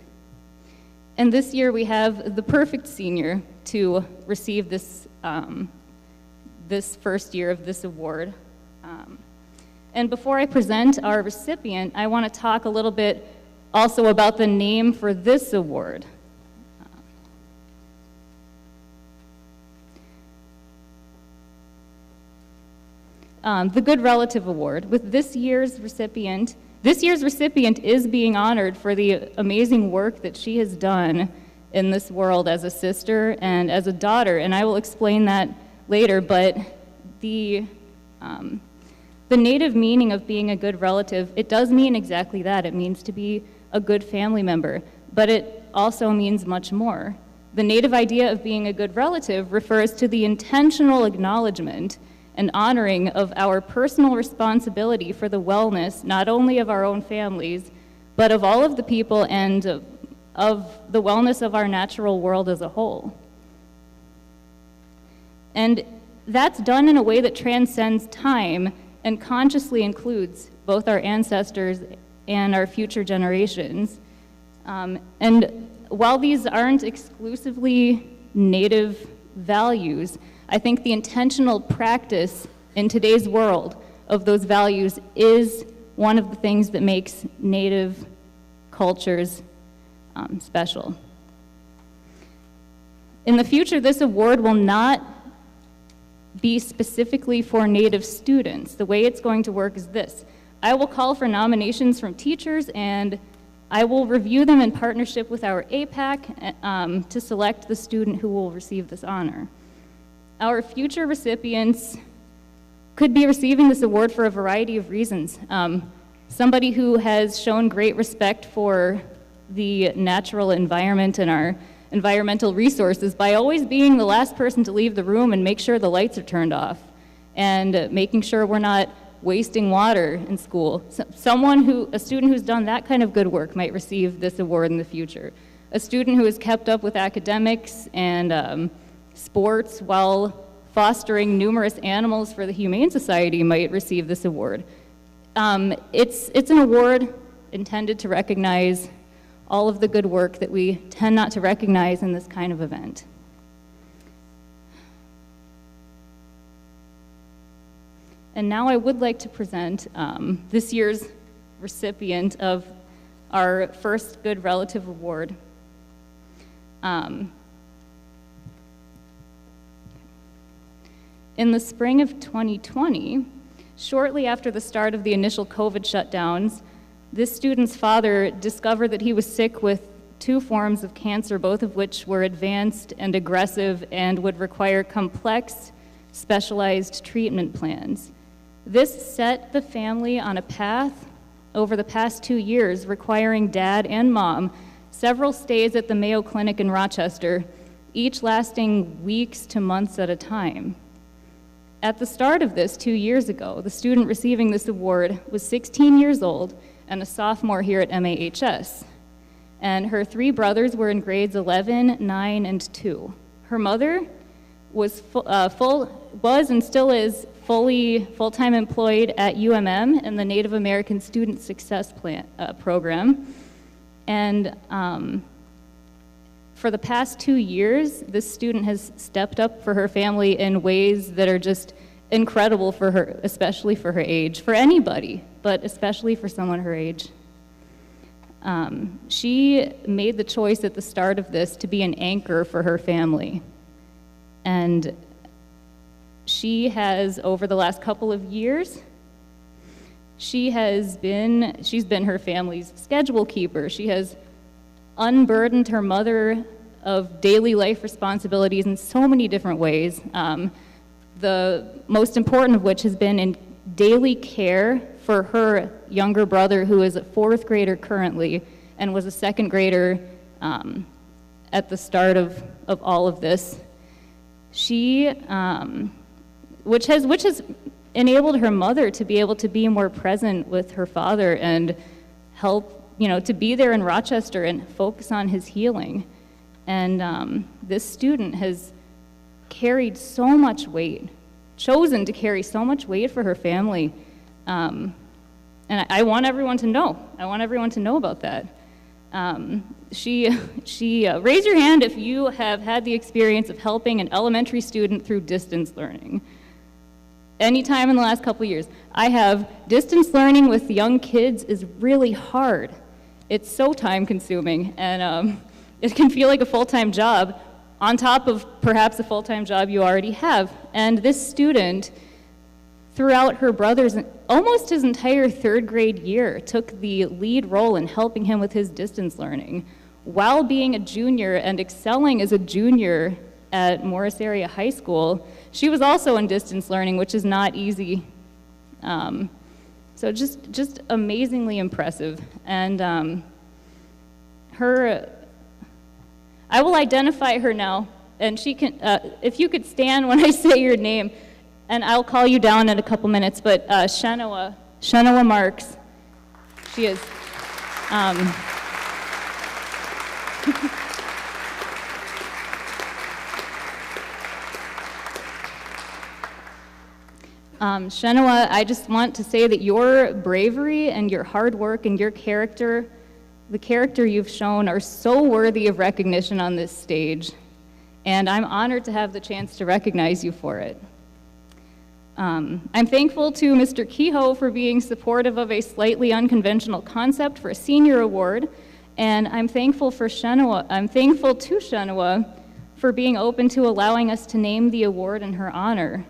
and this year we have the perfect senior to receive this, this first year of this award. And before I present our recipient, I want to talk a little bit also about the name for this award. The Good Relative Award. With this year's recipient is being honored for the amazing work that she has done in this world as a sister and as a daughter, and I will explain that later, but the native meaning of being a good relative, it does mean exactly that. It means to be a good family member, but it also means much more. The native idea of being a good relative refers to the intentional acknowledgement and honoring of our personal responsibility for the wellness, not only of our own families, but of all of the people and of the wellness of our natural world as a whole. And that's done in a way that transcends time and consciously includes both our ancestors and our future generations. And while these aren't exclusively native values, I think the intentional practice in today's world of those values is one of the things that makes native cultures special. In the future, this award will not be specifically for Native students. The way it's going to work is this. I will call for nominations from teachers, and I will review them in partnership with our APAC to select the student who will receive this honor. Our future recipients could be receiving this award for a variety of reasons. Somebody who has shown great respect for the natural environment and our environmental resources by always being the last person to leave the room and make sure the lights are turned off and making sure we're not wasting water in school. A student who's done that kind of good work might receive this award in the future. A student who has kept up with academics and sports while fostering numerous animals for the Humane Society might receive this award. It's an award intended to recognize all of the good work that we tend not to recognize in this kind of event. And now I would like to present this year's recipient of our first Good Relative Award. In the spring of 2020, shortly after the start of the initial COVID shutdowns, this student's father discovered that he was sick with 2 forms of cancer, both of which were advanced and aggressive and would require complex, specialized treatment plans. This set the family on a path over the past 2 years, requiring Dad and Mom several stays at the Mayo Clinic in Rochester, each lasting weeks to months at a time. At the start of this 2 years ago, the student receiving this award was 16 years old and a sophomore here at MAHS. And her 3 brothers were in grades 11, 9, and 2. Her mother was and still is full-time employed at UMM in the Native American Student Success Program. And for the past 2 years, this student has stepped up for her family in ways that are just incredible for her, especially for her age, for anybody, but especially for someone her age. She made the choice at the start of this to be an anchor for her family. And she has, over the last couple of years, she's been her family's schedule keeper. She has unburdened her mother of daily life responsibilities in so many different ways. The most important of which has been in daily care for her younger brother, who is a 4th grader currently and was a 2nd grader at the start of all of this. She, which has enabled her mother to be able to be more present with her father and help, to be there in Rochester and focus on his healing. And this student has carried so much weight, chosen to carry so much weight for her family. And I want everyone to know. I want everyone to know about that. Raise your hand if you have had the experience of helping an elementary student through distance learning. Anytime in the last couple of years. I have. Distance learning with young kids is really hard. It's so time consuming, and it can feel like a full-time job on top of perhaps a full-time job you already have. And this student, throughout her brother's almost his entire 3rd grade year, took the lead role in helping him with his distance learning while being a junior and excelling as a junior at Morris Area High School. She was also in distance learning, which is not easy. So just amazingly impressive. And I will identify her now, and she can, if you could stand when I say your name, and I'll call you down in a couple minutes, but Shenoa Marks, she is. Shenoa, I just want to say that your bravery and your hard work and your character, the character you've shown, are so worthy of recognition on this stage, and I'm honored to have the chance to recognize you for it. I'm thankful to Mr. Kehoe for being supportive of a slightly unconventional concept for a senior award, and I'm thankful to Shenoa for being open to allowing us to name the award in her honor.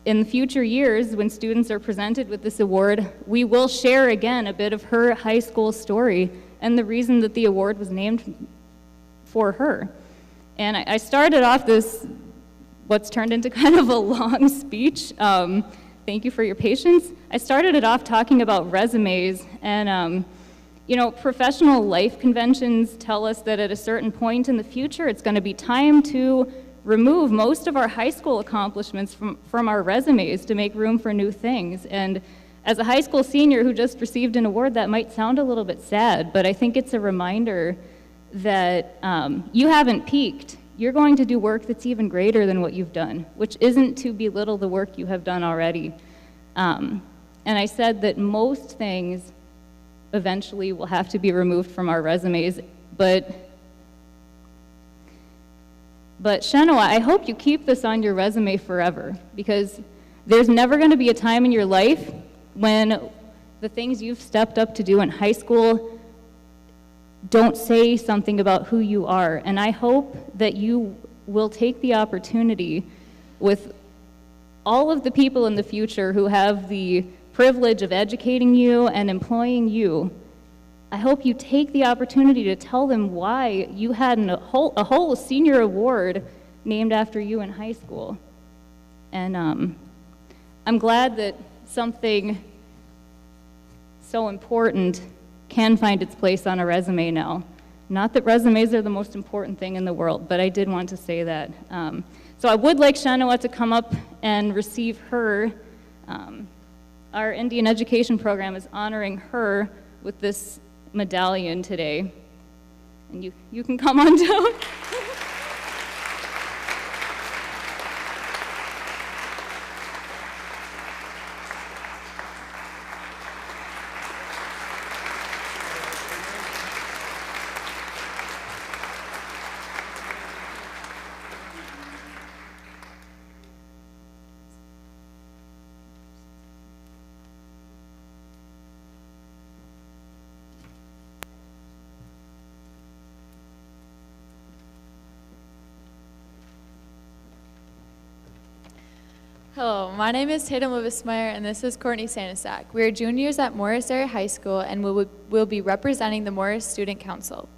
In future years, when students are presented with this award, we will share again a bit of her high school story and the reason that the award was named for her. And I started off what's turned into kind of a long speech. Thank you for your patience. I started it off talking about resumes, and professional life conventions tell us that at a certain point in the future, it's going to be time to remove most of our high school accomplishments from our resumes to make room for new things. And as a high school senior who just received an award, that might sound a little bit sad, but I think it's a reminder that you haven't peaked. You're going to do work that's even greater than what you've done, which isn't to belittle the work you have done already. And I said that most things eventually will have to be removed from our resumes, but Shenoa, I hope you keep this on your resume forever, because there's never going to be a time in your life when the things you've stepped up to do in high school don't say something about who you are. And I hope that you will take the opportunity with all of the people in the future who have the privilege of educating you and employing you. I hope you take the opportunity to tell them why you had a whole senior award named after you in high school. And I'm glad that something so important can find its place on a resume now. Not that resumes are the most important thing in the world, but I did want to say that. So I would like Shanawa to come up and receive her. Our Indian Education Program is honoring her with this medallion today. And you can come on down. Hello, my name is Tatum Levismeyer, and this is Courtney Sanisak. We are juniors at Morris Area High School, and we'll be representing the Morris Student Council.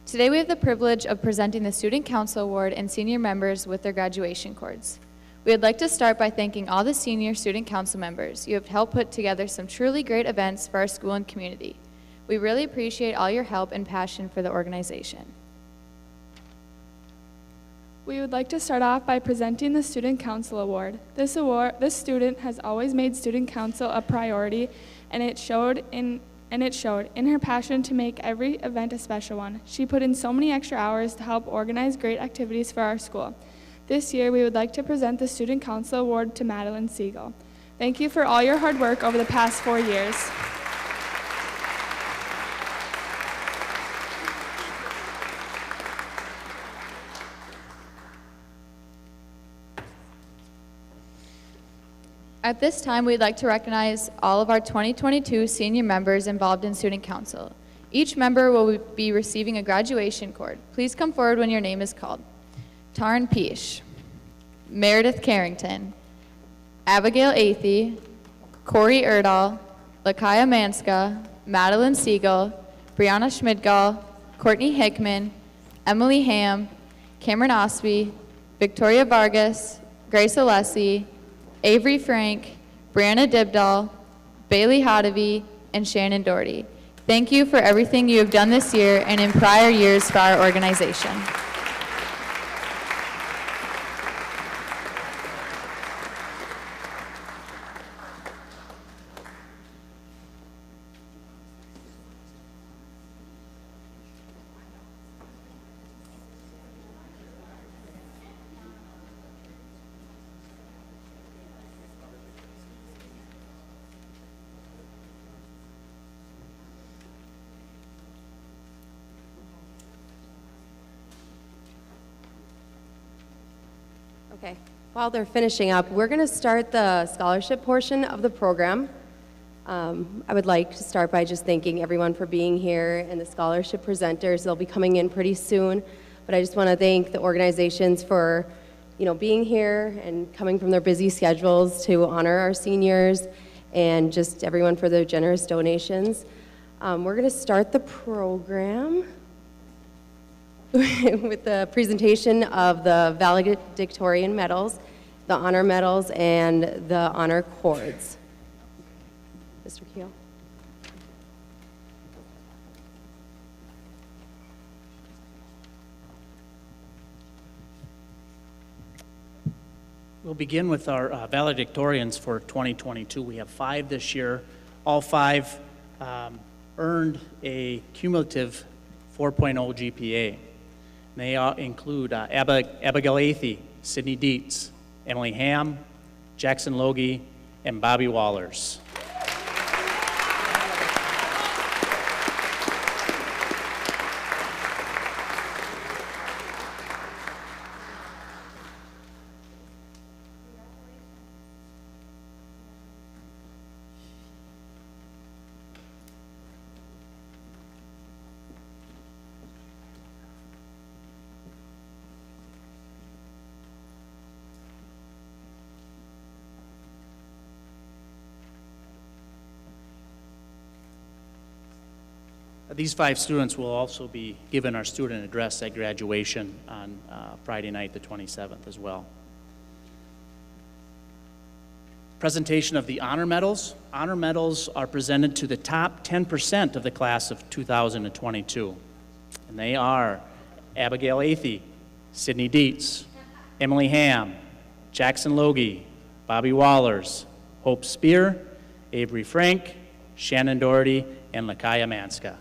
Today we have the privilege of presenting the Student Council Award and senior members with their graduation cords. We would like to start by thanking all the senior Student Council members. You have helped put together some truly great events for our school and community. We really appreciate all your help and passion for the organization. We would like to start off by presenting the Student Council Award. This student has always made Student Council a priority, and it showed in her passion to make every event a special one. She put in so many extra hours to help organize great activities for our school. This year, we would like to present the Student Council Award to Madeline Siegel. Thank you for all your hard work over the past 4 years. At this time, we'd like to recognize all of our 2022 senior members involved in Student Council. Each member will be receiving a graduation cord. Please come forward when your name is called. Taryn Peesh, Meredith Carrington, Abigail Athey, Corey Erdahl, Lakaya Manska, Madeline Siegel, Brianna Schmidgall, Courtney Hickman, Emily Ham, Cameron Osby, Victoria Vargas, Grace Alessi, Avery Frank, Brianna Dibdahl, Bailey Hodevy, and Shannon Doherty. Thank you for everything you have done this year and in prior years for our organization. Okay, while they're finishing up, we're going to start the scholarship portion of the program. I would like to start by just thanking everyone for being here and the scholarship presenters. They'll be coming in pretty soon, but I just want to thank the organizations for, being here and coming from their busy schedules to honor our seniors, and just everyone for their generous donations. We're going to start the program with the presentation of the valedictorian medals, the honor medals, and the honor cords. Mr. Keel. We'll begin with our valedictorians for 2022. We have 5 this year. All 5 earned a cumulative 4.0 GPA. They include Abigail Athey, Sydney Dietz, Emily Ham, Jackson Logie, and Bobby Wallers. These 5 students will also be given our student address at graduation on Friday night, the 27th as well. Presentation of the honor medals. Honor medals are presented to the top 10% of the class of 2022. And they are Abigail Athey, Sydney Dietz, Emily Ham, Jackson Logie, Bobby Wallers, Hope Spear, Avery Frank, Shannon Doherty, and Lakaya Manska.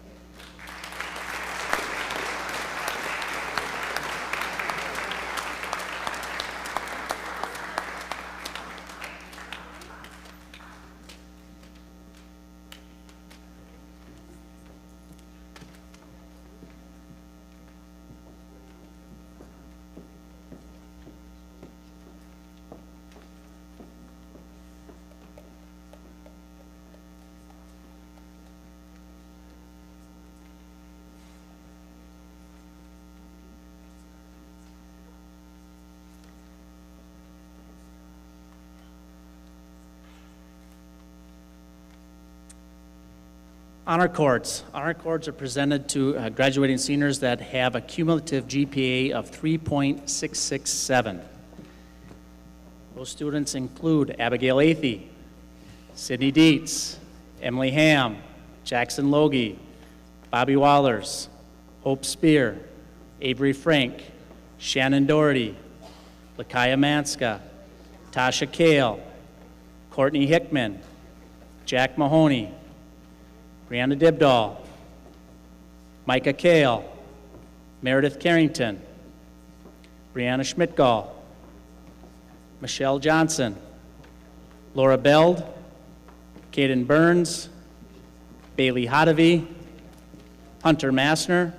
Honor cords. Honor cords are presented to graduating seniors that have a cumulative GPA of 3.667. Those students include Abigail Athey, Sydney Dietz, Emily Ham, Jackson Logie, Bobby Wallers, Hope Spear, Avery Frank, Shannon Doherty, Lakaya Manska, Tasha Kale, Courtney Hickman, Jack Mahoney, Brianna Dibdahl, Micah Kale, Meredith Carrington, Brianna Schmidtgall, Michelle Johnson, Laura Beld, Caden Burns, Bailey Hodavy, Hunter Massner,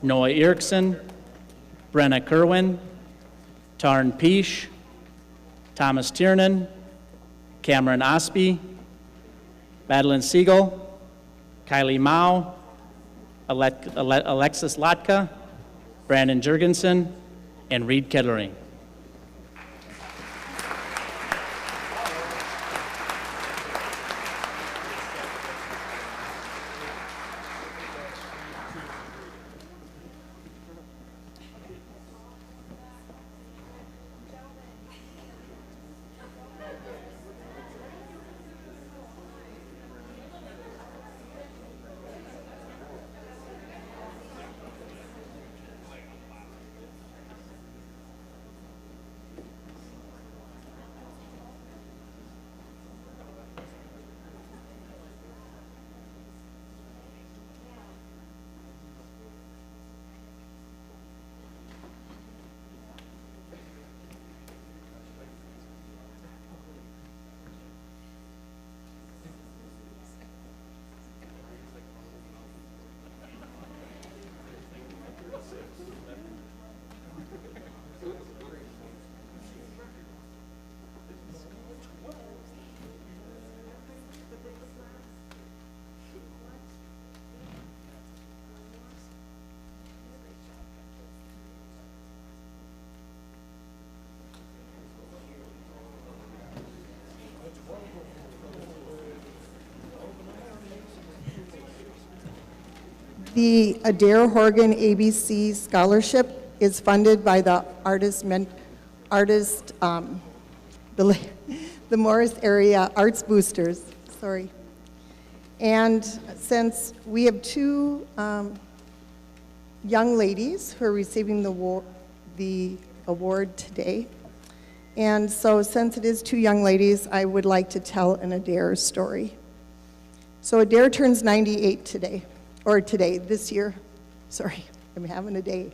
Noah Erickson, Brenna Kerwin, Tarn Peesh, Thomas Tiernan, Cameron Osby, Madeline Siegel, Kylie Mao, Alexis Latka, Brandon Jurgensen, and Reed Kettering. The Adair Horgan ABC Scholarship is funded by the the Morris Area Arts Boosters, sorry. And since we have two young ladies who are receiving the award today, and so since it is two young ladies, I would like to tell an Adair story. So Adair turns 98 today. Or today, this year. Sorry, I'm having a day.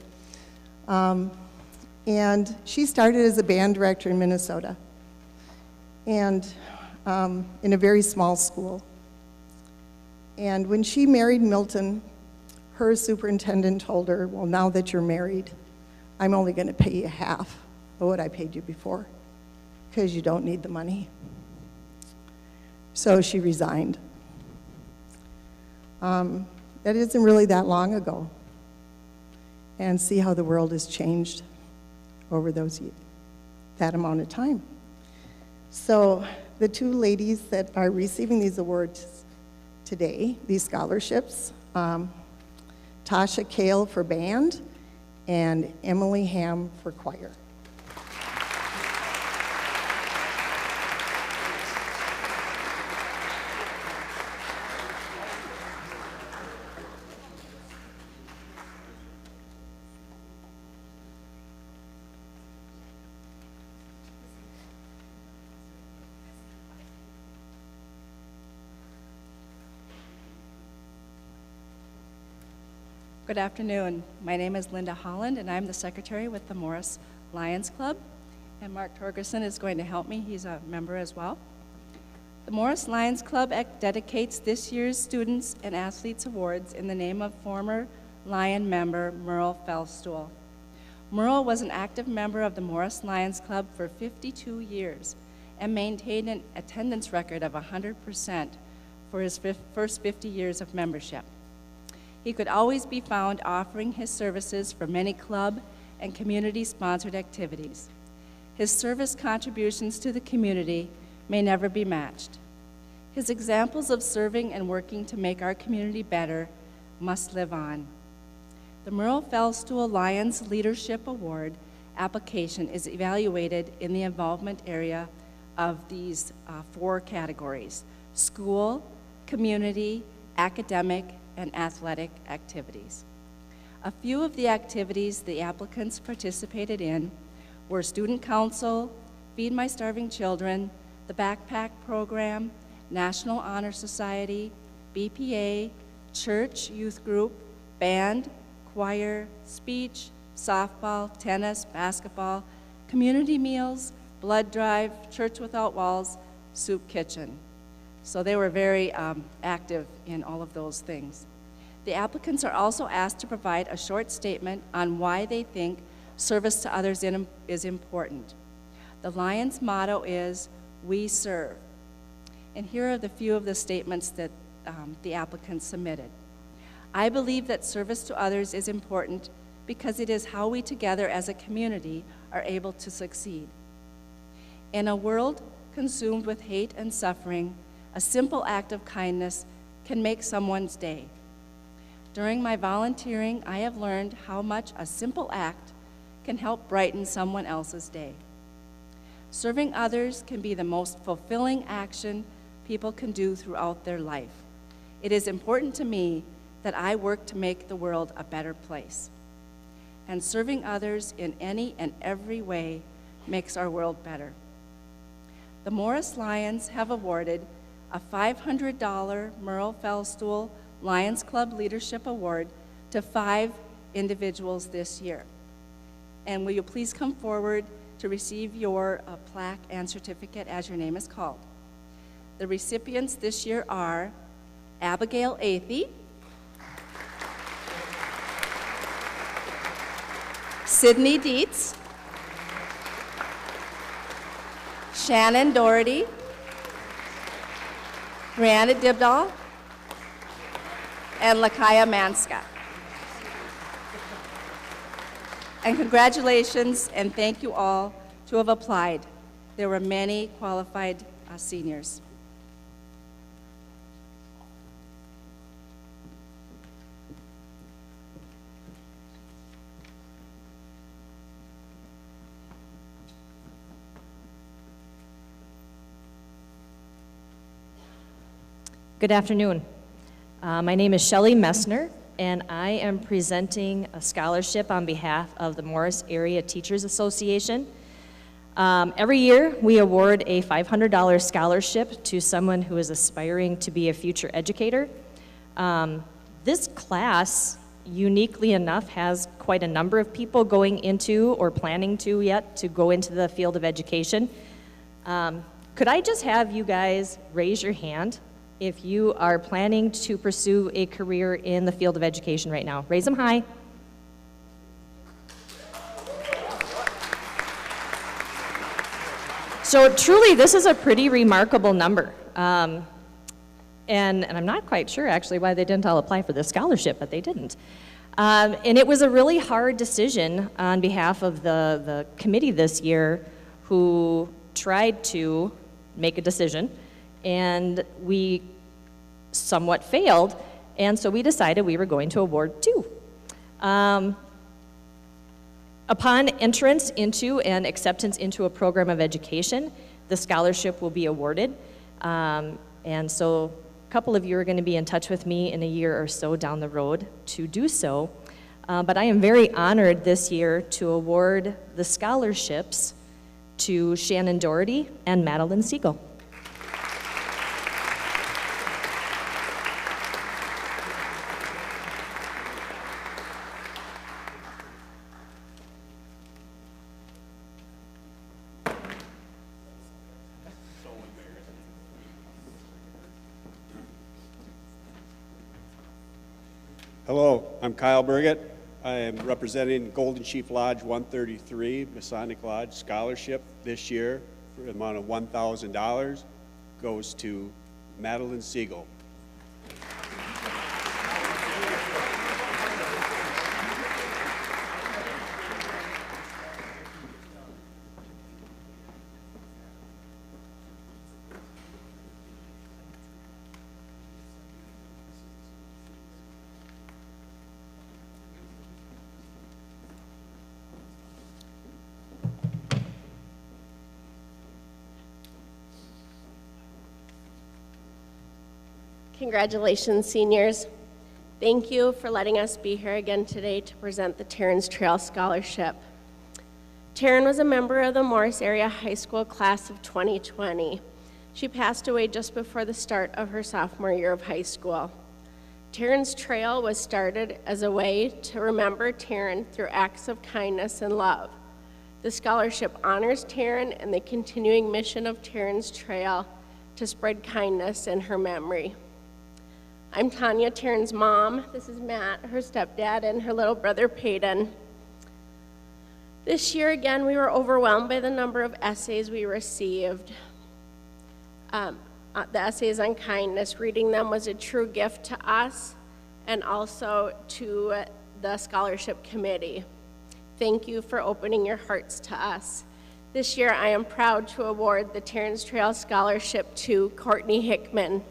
And she started as a band director in Minnesota, and in a very small school. And when she married Milton, her superintendent told her, well, now that you're married, I'm only going to pay you half of what I paid you before, because you don't need the money. So she resigned. That isn't really that long ago. And see how the world has changed over that amount of time. So the two ladies that are receiving these awards today, these scholarships, Tasha Kale for band and Emily Ham for choir. Good afternoon. My name is Linda Holland, and I'm the secretary with the Morris Lions Club. And Mark Torgerson is going to help me. He's a member as well. The Morris Lions Club dedicates this year's Students and Athletes Awards in the name of former Lion member Merle Fellstuhl. Merle was an active member of the Morris Lions Club for 52 years and maintained an attendance record of 100% for his first 50 years of membership. He could always be found offering his services for many club and community-sponsored activities. His service contributions to the community may never be matched. His examples of serving and working to make our community better must live on. The Merle Fellstuhl Lions Leadership Award application is evaluated in the involvement area of these 4 categories: school, community, academic, and athletic activities. A few of the activities the applicants participated in were Student Council, Feed My Starving Children, the Backpack Program, National Honor Society, BPA, church, youth group, band, choir, speech, softball, tennis, basketball, community meals, blood drive, Church Without Walls, soup kitchen. So they were very active in all of those things. The applicants are also asked to provide a short statement on why they think service to others is important. The Lions motto is, "We serve." And here are the few of the statements that the applicants submitted. I believe that service to others is important because it is how we together as a community are able to succeed. In a world consumed with hate and suffering, a simple act of kindness can make someone's day. During my volunteering, I have learned how much a simple act can help brighten someone else's day. Serving others can be the most fulfilling action people can do throughout their life. It is important to me that I work to make the world a better place. And serving others in any and every way makes our world better. The Morris Lions have awarded a $500 Merle Fellstuhl Lions Club Leadership Award to 5 individuals this year. And will you please come forward to receive your plaque and certificate as your name is called. The recipients this year are Abigail Athey, Sydney Dietz, Shannon Doherty, Brianna Dibdahl, and Lakaya Manska. And congratulations and thank you all to have applied. There were many qualified seniors. Good afternoon. My name is Shelley Messner, and I am presenting a scholarship on behalf of the Morris Area Teachers Association. Every year, we award a $500 scholarship to someone who is aspiring to be a future educator. This class, uniquely enough, has quite a number of people going into or planning to yet to go into the field of education. Could I just have you guys raise your hand if you are planning to pursue a career in the field of education right now? Raise them high. So truly, this is a pretty remarkable number. And I'm not quite sure, actually, why they didn't all apply for this scholarship, but they didn't. And it was a really hard decision on behalf of the committee this year who tried to make a decision. And we somewhat failed, and so we decided we were going to award 2. Upon entrance into and acceptance into a program of education, the scholarship will be awarded. And so a couple of you are going to be in touch with me in a year or so down the road to do so. But I am very honored this year to award the scholarships to Shannon Doherty and Madeline Siegel. Hello, I'm Kyle Burgett. I am representing Golden Chief Lodge 133 Masonic Lodge Scholarship this year for an amount of $1,000 goes to Madeline Siegel. Congratulations, seniors. Thank you for letting us be here again today to present the Terrence Trail Scholarship. Taryn was a member of the Morris Area High School class of 2020. She passed away just before the start of her sophomore year of high school. Taryn's Trail was started as a way to remember Taryn through acts of kindness and love. The scholarship honors Taryn and the continuing mission of Taryn's Trail to spread kindness in her memory. I'm Tanya, Taryn's mom. This is Matt, her stepdad, and her little brother, Peyton. This year, again, we were overwhelmed by the number of essays we received. The essays on kindness, reading them was a true gift to us and also to the scholarship committee. Thank you for opening your hearts to us. This year, I am proud to award the Terrence Trail Scholarship to Courtney Hickman.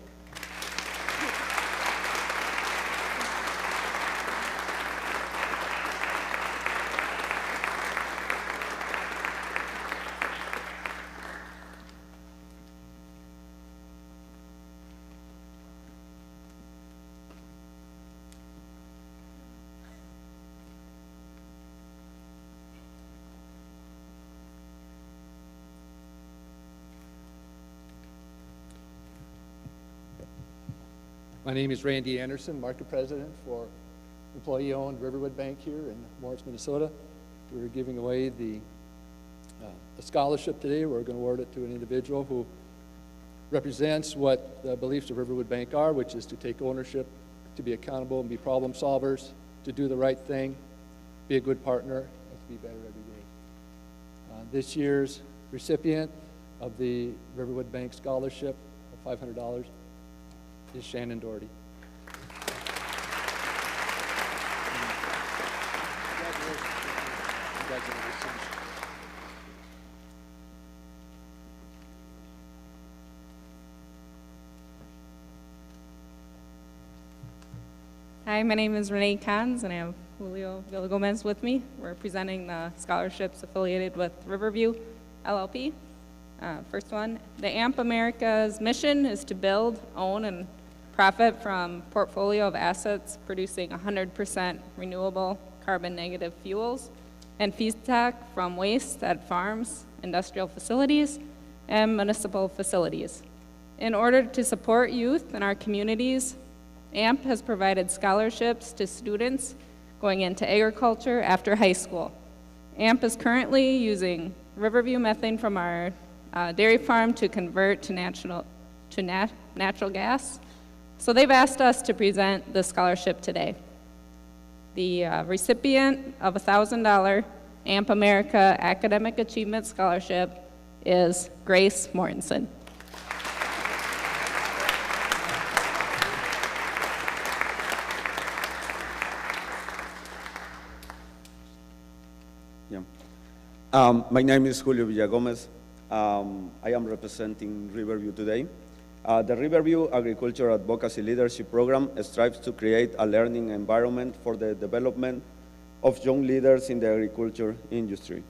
My name is Randy Anderson, market president for employee-owned Riverwood Bank here in Morris, Minnesota. We're giving away the scholarship today. We're going to award it to an individual who represents what the beliefs of Riverwood Bank are, which is to take ownership, to be accountable and be problem solvers, to do the right thing, be a good partner, and to be better every day. This year's recipient of the Riverwood Bank Scholarship of $500 is Shannon Doherty. Congratulations. Hi, my name is Renee Cons, and I have Julio Villagomez with me. We're presenting the scholarships affiliated with Riverview LLP. First one, the AMP America's mission is to build, own, and profit from portfolio of assets producing 100% renewable carbon-negative fuels and feedstock from waste at farms, industrial facilities, and municipal facilities. In order to support youth in our communities, AMP has provided scholarships to students going into agriculture after high school. AMP is currently using Riverview methane from our dairy farm to convert to natural gas. So they've asked us to present the scholarship today. The recipient of a $1,000 AMP America Academic Achievement Scholarship is Grace Mortensen. My name is Julio Villagomez. I am representing Riverview today. The Riverview Agriculture Advocacy Leadership Program strives to create a learning environment for the development of young leaders in the agriculture industry.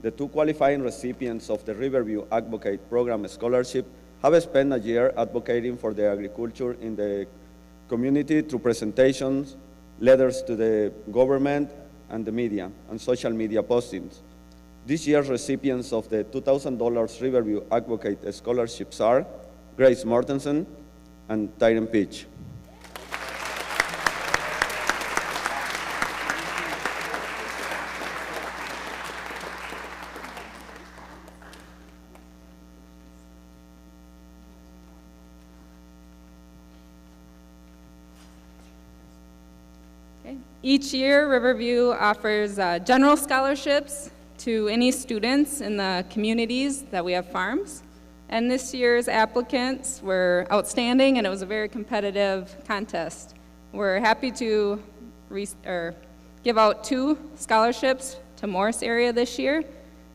The two qualifying recipients of the Riverview Advocate Program Scholarship have spent a year advocating for the agriculture in the community through presentations, letters to the government and the media, and social media postings. This year's recipients of the $2,000 Riverview Advocate Scholarships are Grace Mortensen and Tyron Peach. Each year, Riverview offers general scholarships to any students in the communities that we have farms. And this year's applicants were outstanding, and it was a very competitive contest. We're happy to give out 2 scholarships to Morris area this year.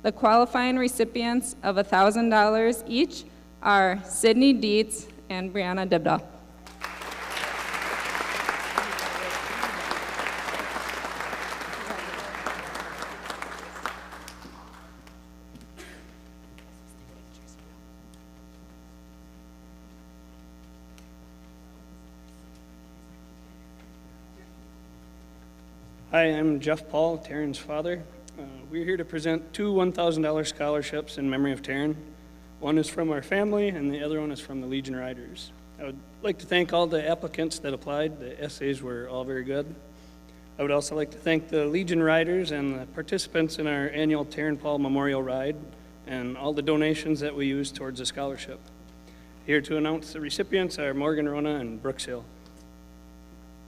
The qualifying recipients of $1,000 each are Sydney Dietz and Brianna Dibda. Hi, I'm Jeff Paul, Taryn's father. We're here to present 2 $1,000 scholarships in memory of Taryn. One is from our family, and the other one is from the Legion Riders. I would like to thank all the applicants that applied. The essays were all very good. I would also like to thank the Legion Riders and the participants in our annual Taryn Paul Memorial Ride and all the donations that we use towards the scholarship. Here to announce the recipients are Morgan Rona and Brooks Hill.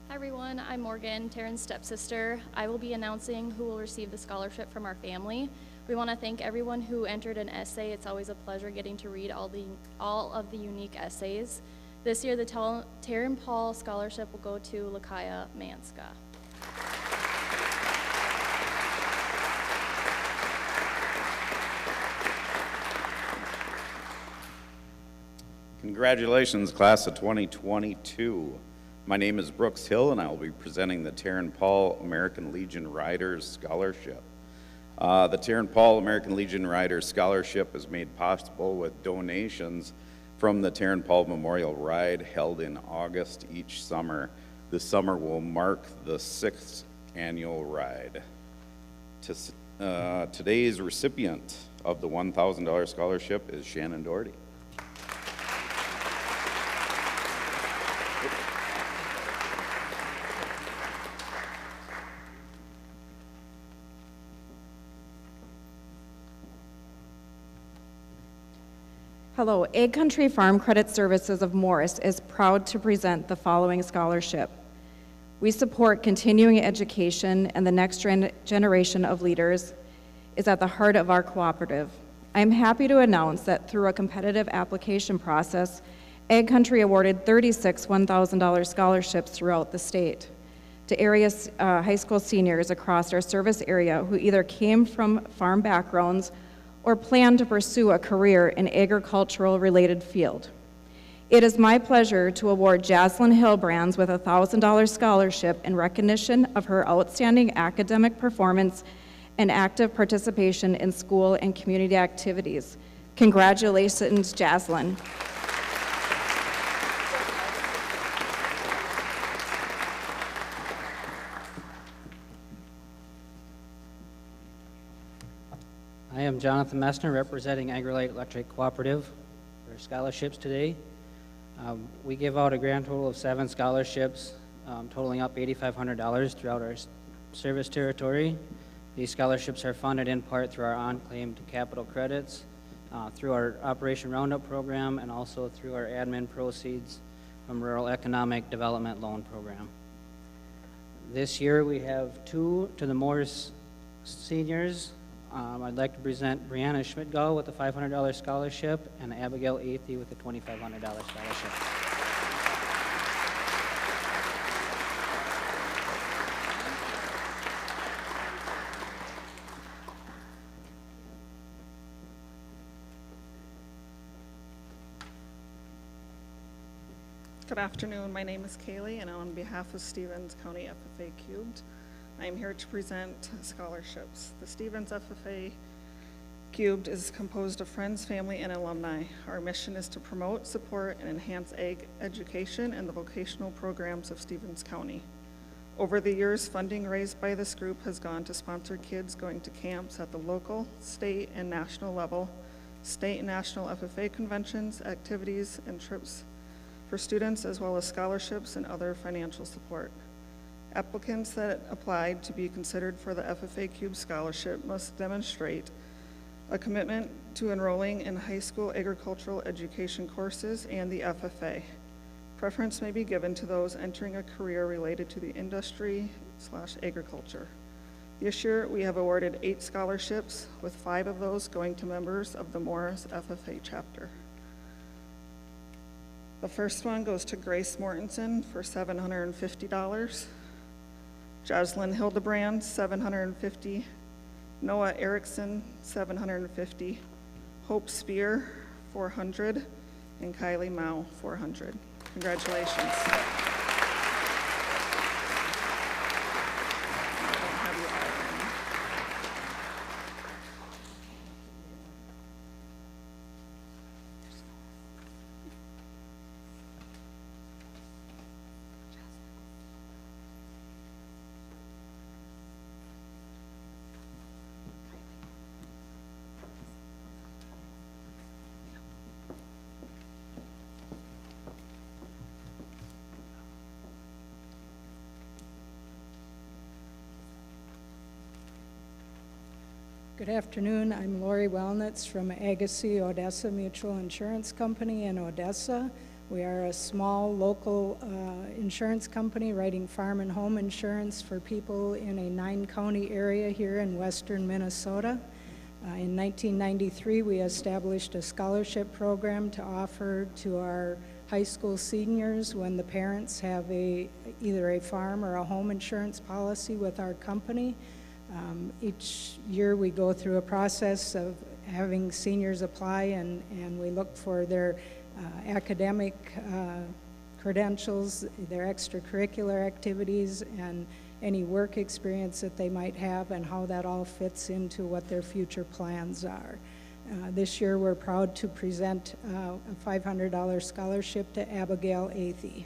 Hi everyone, I'm Morgan, Taryn's stepsister. I will be announcing who will receive the scholarship from our family. We want to thank everyone who entered an essay. It's always a pleasure getting to read all of the unique essays. This year, the Taryn Paul Scholarship will go to Lakaya Manska. Congratulations, class of 2022. My name is Brooks Hill, and I will be presenting the Taryn Paul American Legion Riders Scholarship. The Taryn Paul American Legion Riders Scholarship is made possible with donations from the Taryn Paul Memorial Ride held in August each summer. This summer will mark the 6th annual ride. Today's recipient of the $1,000 scholarship is Shannon Doherty. Hello, Ag Country Farm Credit Services of Morris is proud to present the following scholarship. We support continuing education, and the next generation of leaders is at the heart of our cooperative. I am happy to announce that through a competitive application process, Ag Country awarded 36 $1,000 scholarships throughout the state to area high school seniors across our service area who either came from farm backgrounds or plan to pursue a career in agricultural-related field. It is my pleasure to award Jaslyn Hillbrands with a $1,000 scholarship in recognition of her outstanding academic performance and active participation in school and community activities. Congratulations, Jaslyn. I am Jonathan Messner, representing AgriLight Electric Cooperative for scholarships today. We give out a grand total of 7 scholarships, totaling up $8,500 throughout our service territory. These scholarships are funded in part through our unclaimed capital credits, through our Operation Roundup program, and also through our admin proceeds from Rural Economic Development Loan Program. This year we have 2 to the Morris seniors. I'd like to present Brianna Schmidgall with a $500 scholarship and Abigail Athey with a $2,500 scholarship. Good afternoon. My name is Kaylee, and on behalf of Stevens County FFA Cubed, I am here to present scholarships. The Stevens FFA Cubed is composed of friends, family, and alumni. Our mission is to promote, support, and enhance ag education and the vocational programs of Stevens County. Over the years, funding raised by this group has gone to sponsor kids going to camps at the local, state, and national level, state and national FFA conventions, activities, and trips for students, as well as scholarships and other financial support. Applicants that applied to be considered for the FFA Cube Scholarship must demonstrate a commitment to enrolling in high school agricultural education courses and the FFA. Preference may be given to those entering a career related to the industry agriculture. This year, we have awarded 8 scholarships, with 5 of those going to members of the Morris FFA chapter. The first one goes to Grace Mortensen for $750, Jocelyn Hildebrand, $750, Noah Erickson, $750, Hope Spear, $400, and Kylie Mao, $400. Congratulations. Good afternoon. I'm Lori Wellnitz from Agassiz Odessa Mutual Insurance Company in Odessa. We are a small local insurance company writing farm and home insurance for people in a 9-county area here in western Minnesota. In 1993, we established a scholarship program to offer to our high school seniors when the parents have either a farm or a home insurance policy with our company. Each year we go through a process of having seniors apply and we look for their academic credentials, their extracurricular activities, and any work experience that they might have and how that all fits into what their future plans are. This year we're proud to present a $500 scholarship to Abigail Athey.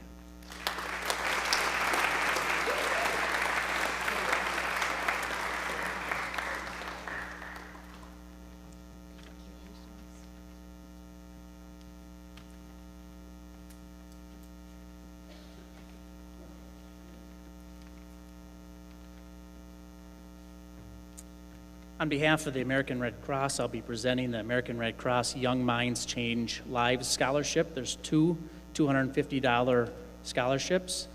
On behalf of the American Red Cross, I'll be presenting the American Red Cross Young Minds Change Lives Scholarship. There's two $250 scholarships,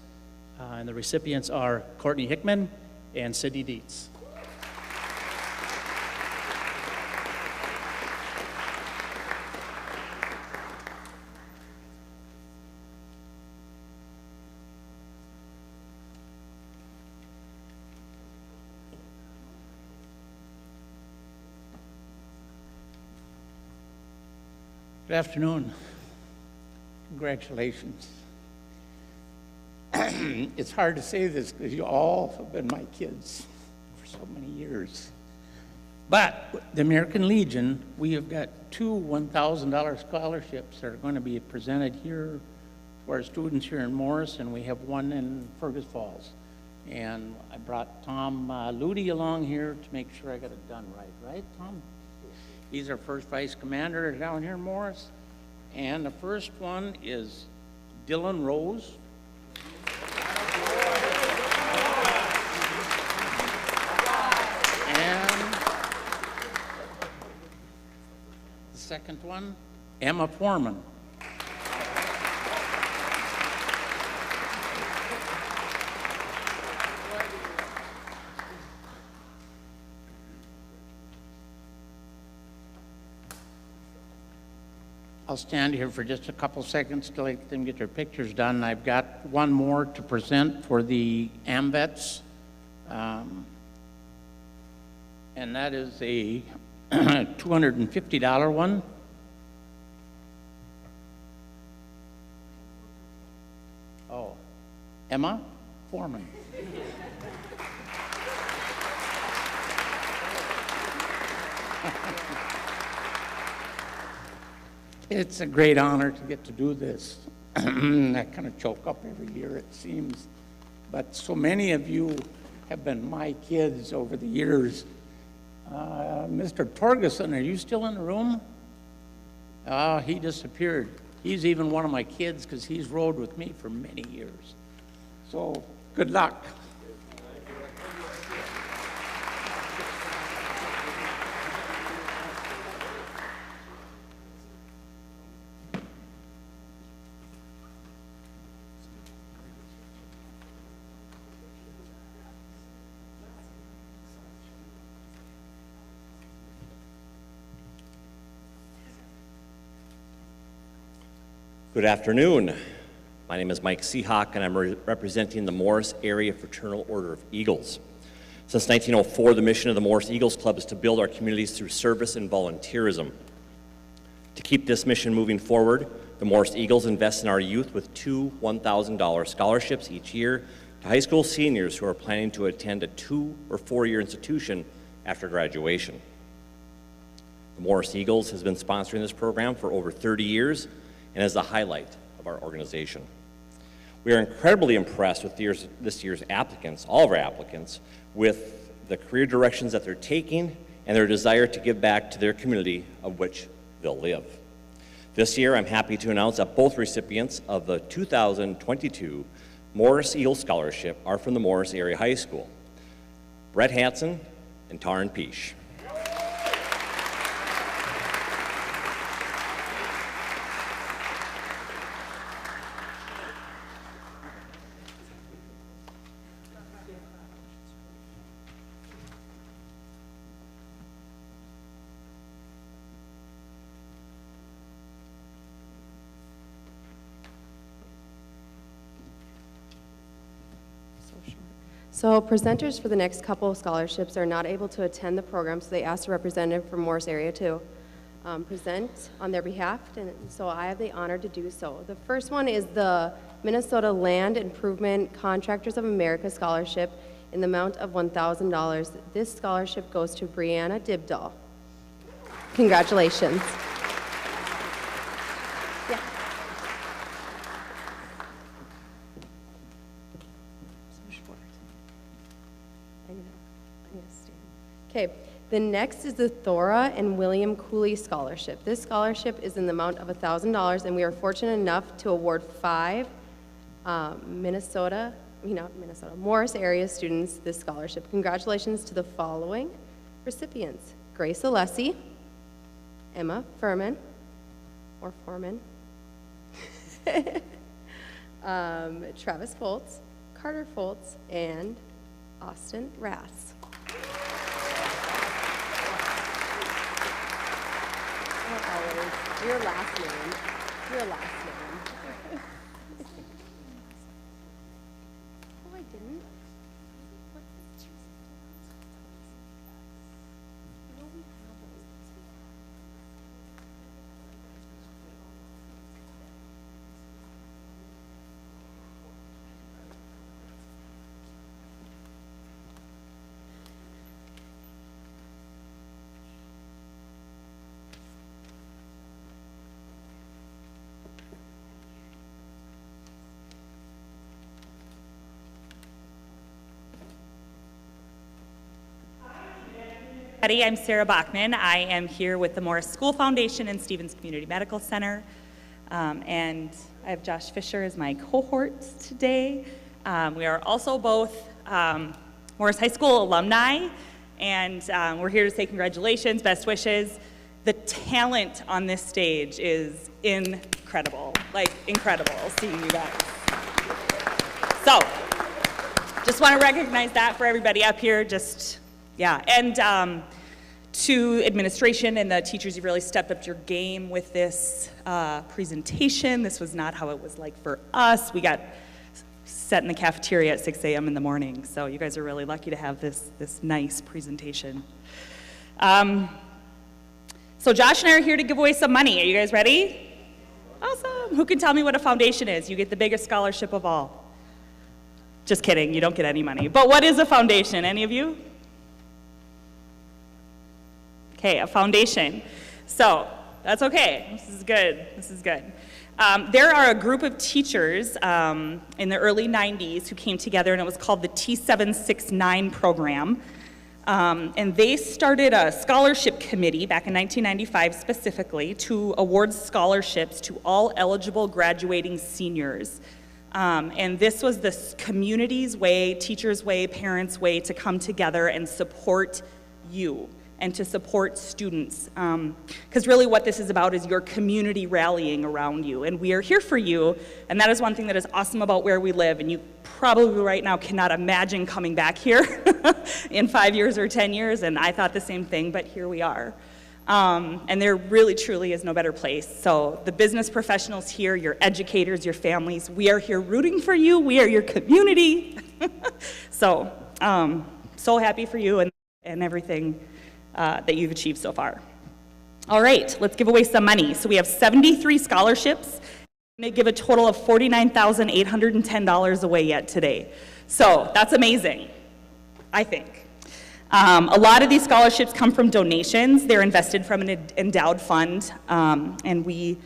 and the recipients are Courtney Hickman and Sydney Dietz. Good afternoon. Congratulations. It's hard to say this because you all have been my kids for so many years. But the American Legion, we have got 2 $1,000 scholarships that are going to be presented here to our students here in Morris, and we have one in Fergus Falls. And I brought Tom Ludi along here to make sure I got it done right. Right, Tom? He's our first vice commander down here in Morris. And the first one is Dylan Rose. And the second one, Emma Foreman. I'll stand here for just a couple seconds to let them get their pictures done. I've got one more to present for the AMVETS, and that is a $250 one. Oh, Emma Foreman. It's a great honor to get to do this. I kind of choke up every year, it seems. But so many of you have been my kids over the years. Mr. Torgerson, are you still in the room? He disappeared. He's even one of my kids because he's rode with me for many years. So good luck. Good afternoon. My name is Mike Seahawk, and I'm representing the Morris Area Fraternal Order of Eagles. Since 1904, the mission of the Morris Eagles Club is to build our communities through service and volunteerism. To keep this mission moving forward, the Morris Eagles invest in our youth with 2 $1,000 scholarships each year to high school seniors who are planning to attend a 2- or 4-year institution after graduation. The Morris Eagles has been sponsoring this program for over 30 years and is the highlight of our organization. We are incredibly impressed with this year's applicants, all of our applicants, with the career directions that they're taking and their desire to give back to their community of which they'll live. This year, I'm happy to announce that both recipients of the 2022 Morris Eagle Scholarship are from the Morris Area High School, Brett Hansen and Taryn Peesh. So presenters for the next couple of scholarships are not able to attend the program, so they asked a representative from Morris area to present on their behalf, and so I have the honor to do so. The first one is the Minnesota Land Improvement Contractors of America Scholarship in the amount of $1,000. This scholarship goes to Brianna Dibdahl. Congratulations. Okay, the next is the Thora and William Cooley Scholarship. This scholarship is in the amount of $1,000, and we are fortunate enough to award 5 Morris area students this scholarship. Congratulations to the following recipients: Grace Alessi, Emma Furman, or Foreman, Travis Foltz, Carter Foltz, and Austin Rass. Your last name. Your last name. Oh, I didn't. I'm Sarah Bachman. I am here with the Morris School Foundation and Stevens Community Medical Center. And I have Josh Fisher as my cohort today. We are also both Morris High School alumni, and we're here to say congratulations, best wishes. The talent on this stage is incredible, like incredible seeing you guys. So, just want to recognize that for everybody up here, and to administration and the teachers, you've really stepped up your game with this presentation. This was not how it was like for us. We got set in the cafeteria at 6 a.m. in the morning, so you guys are really lucky to have this nice presentation. So Josh and I are here to give away some money. Are you guys ready? Awesome. Who can tell me what a foundation is? You get the biggest scholarship of all. Just kidding, you don't get any money. But what is a foundation? Any of you? Okay, a foundation. So, that's okay. This is good. This is good. There are a group of teachers in the early 90s who came together, and it was called the T769 program. And they started a scholarship committee back in 1995 specifically to award scholarships to all eligible graduating seniors. And this was the community's way, teachers' way, parents' way to come together and support you and to support students. Because really what this is about is your community rallying around you. And we are here for you, and that is one thing that is awesome about where we live. And you probably right now cannot imagine coming back here in 5 years or 10 years, and I thought the same thing, but here we are. And there really, truly is no better place. So the business professionals here, your educators, your families, we are here rooting for you. We are your community. So, so happy for you and everything that you've achieved so far. All right, let's give away some money. So we have 73 scholarships. I'm going to give a total of $49,810 away yet today. So that's amazing, I think. A lot of these scholarships come from donations. They're invested from an endowed fund, and we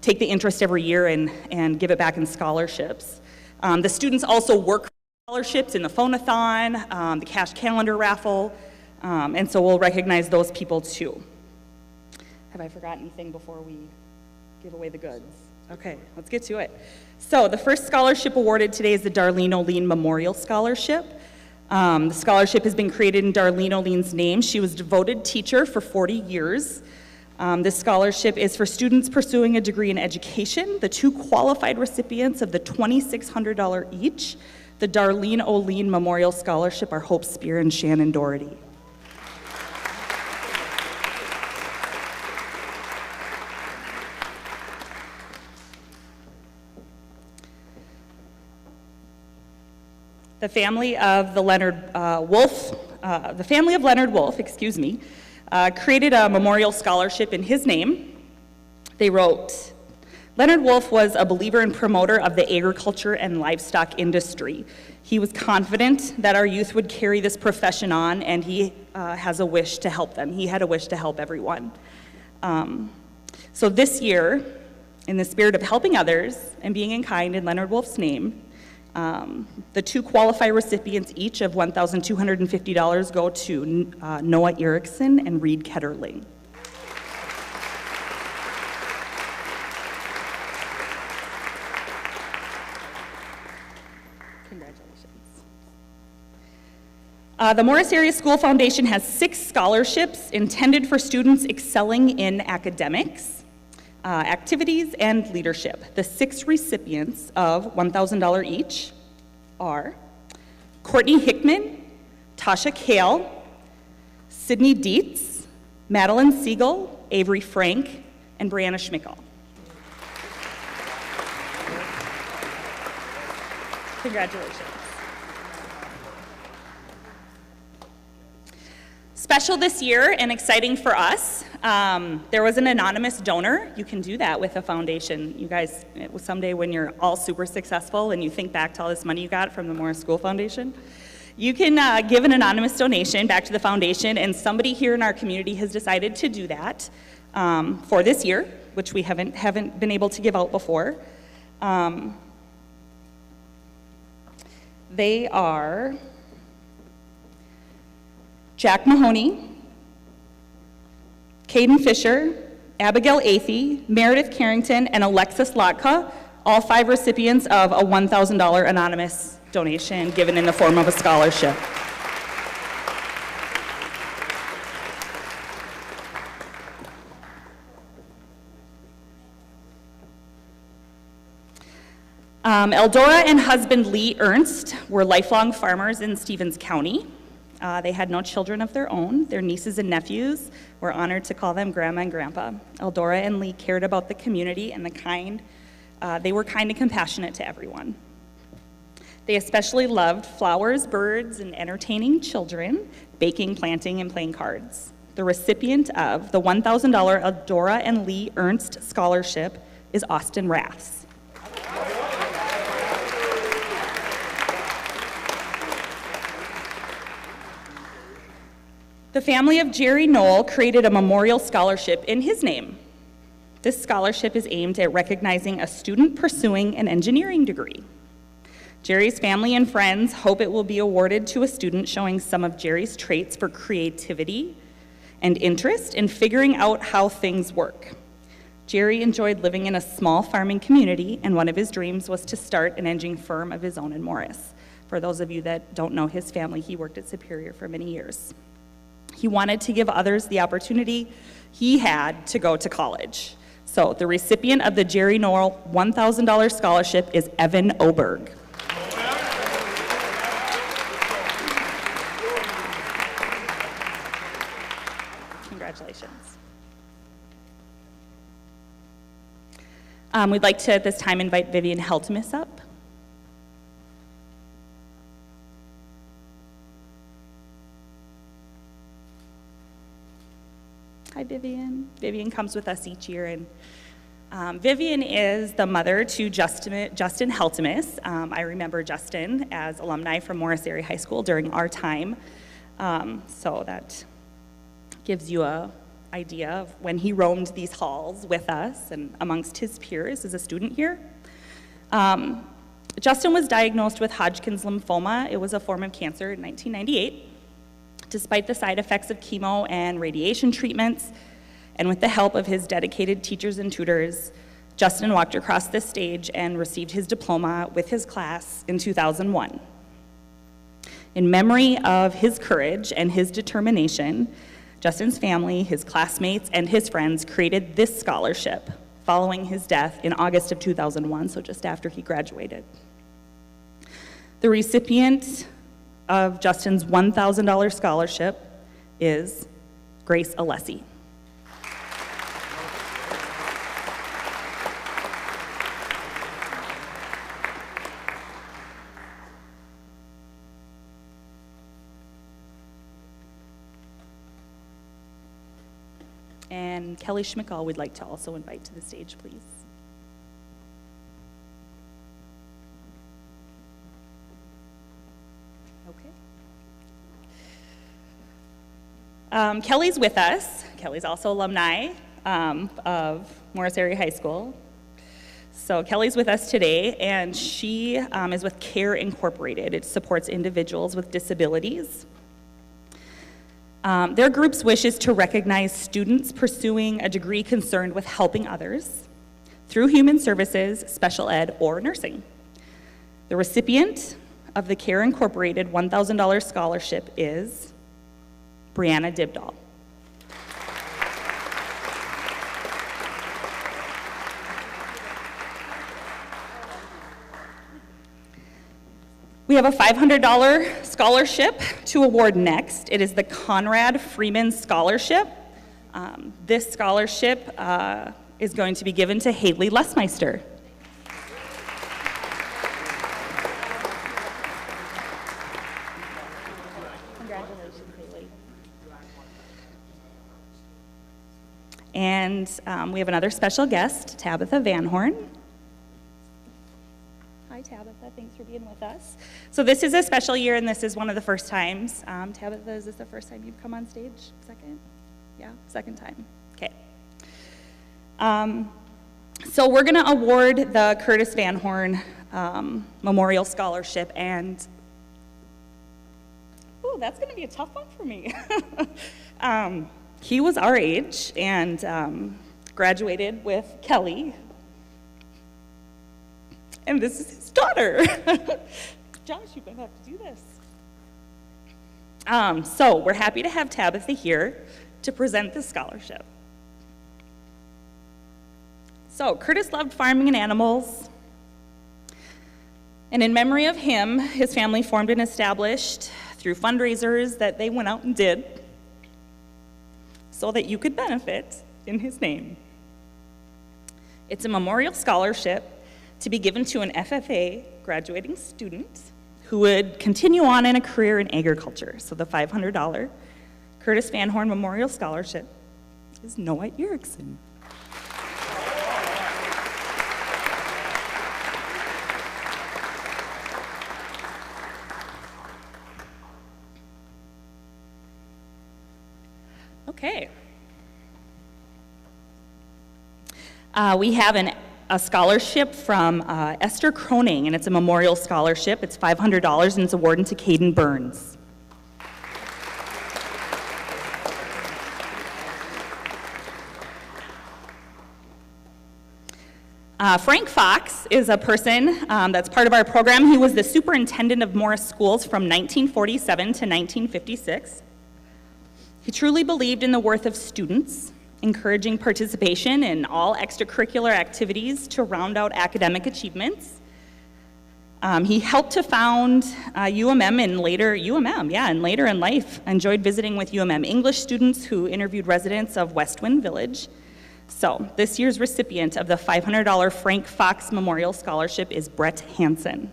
take the interest every year and give it back in scholarships. The students also work for scholarships in the phone-a-thon, the cash calendar raffle, and so we'll recognize those people too. Have I forgotten anything before we give away the goods? Okay, let's get to it. So the first scholarship awarded today is the Darlene O'Lean Memorial Scholarship. The scholarship has been created in Darlene O'Lean's name. She was a devoted teacher for 40 years. This scholarship is for students pursuing a degree in education. The two qualified recipients of the $2,600 each, the Darlene O'Lean Memorial Scholarship, are Hope Spear and Shannon Doherty. The family of Leonard Wolf, created a memorial scholarship in his name. They wrote, Leonard Wolf was a believer and promoter of the agriculture and livestock industry. He was confident that our youth would carry this profession on, and he has a wish to help them. He had a wish to help everyone. So this year, in the spirit of helping others and being in kind in Leonard Wolf's name, the two qualified recipients each of $1,250 go to Noah Erickson and Reed Ketterling. Congratulations. The Morris Area School Foundation has 6 scholarships intended for students excelling in academics, activities, and leadership. The 6 recipients of $1,000 each are Courtney Hickman, Tasha Kale, Sydney Dietz, Madeline Siegel, Avery Frank, and Brianna Schmickel. Congratulations. Special this year and exciting for us, there was an anonymous donor. You can do that with a foundation. You guys, someday when you're all super successful and you think back to all this money you got from the Morris School Foundation, you can give an anonymous donation back to the foundation, and somebody here in our community has decided to do that for this year, which we haven't been able to give out before. They are Jack Mahoney, Caden Fisher, Abigail Athey, Meredith Carrington, and Alexis Lotka, all 5 recipients of a $1,000 anonymous donation given in the form of a scholarship. Eldora and husband Lee Ernst were lifelong farmers in Stevens County. They had no children of their own. Their nieces and nephews were honored to call them Grandma and Grandpa. Eldora and Lee cared about the community and they were kind and compassionate to everyone. They especially loved flowers, birds, and entertaining children, baking, planting, and playing cards. The recipient of the $1,000 Eldora and Lee Ernst Scholarship is Austin Raths. The family of Jerry Knoll created a memorial scholarship in his name. This scholarship is aimed at recognizing a student pursuing an engineering degree. Jerry's family and friends hope it will be awarded to a student showing some of Jerry's traits for creativity and interest in figuring out how things work. Jerry enjoyed living in a small farming community, and one of his dreams was to start an engine firm of his own in Morris. For those of you that don't know his family, he worked at Superior for many years. He wanted to give others the opportunity he had to go to college. So the recipient of the Jerry Knoll $1,000 scholarship is Evan Oberg. Congratulations. We'd like to, at this time, invite Vivian Heltemus up. Hi, Vivian. Vivian comes with us each year, and Vivian is the mother to Justin Heltemus. I remember Justin as alumni from Morris Area High School during our time, so that gives you an idea of when he roamed these halls with us and amongst his peers as a student here. Justin was diagnosed with Hodgkin's lymphoma. It was a form of cancer in 1998. Despite the side effects of chemo and radiation treatments, and with the help of his dedicated teachers and tutors, Justin walked across this stage and received his diploma with his class in 2001. In memory of his courage and his determination, Justin's family, his classmates, and his friends created this scholarship following his death in August of 2001, so just after he graduated. The recipient of Justin's $1,000 scholarship is Grace Alessi. And Kelly Schmickel we'd like to also invite to the stage, please. Kelly's with us. Kelly's also alumni of Morris Area High School. So Kelly's with us today, and she is with CARE Incorporated. It supports individuals with disabilities. Their group's wish is to recognize students pursuing a degree concerned with helping others through human services, special ed, or nursing. The recipient of the CARE Incorporated $1,000 scholarship is Brianna Dibdahl. We have a $500 scholarship to award next. It is the Conrad Freeman Scholarship. This scholarship is going to be given to Haley Lesmeister. Congratulations, Haley. And we have another special guest, Tabitha Van Horn. Hi, Tabitha. Thanks for being with us. So this is a special year, and this is one of the first times. Tabitha, is this the first time you've come on stage? Second? Yeah, second time. Okay. So we're going to award the Curtis Van Horn Memorial Scholarship, and ooh, that's going to be a tough one for me. He was our age and graduated with Kelly. And this is his daughter. Josh, you're going to have to do this. So we're happy to have Tabitha here to present this scholarship. So Curtis loved farming and animals. And in memory of him, his family formed and established through fundraisers that they went out and did so that you could benefit in his name. It's a memorial scholarship to be given to an FFA graduating student who would continue on in a career in agriculture. So the $500 Curtis Van Horn Memorial Scholarship is Noah Erickson. Okay. We have a scholarship from Esther Croning, and it's a memorial scholarship. It's $500, and it's awarded to Caden Burns. Frank Fox is a person that's part of our program. He was the superintendent of Morris Schools from 1947 to 1956. He truly believed in the worth of students, encouraging participation in all extracurricular activities to round out academic achievements. He helped to found UMM and later in life. Enjoyed visiting with UMM English students who interviewed residents of Westwind Village. So this year's recipient of the $500 Frank Fox Memorial Scholarship is Brett Hansen.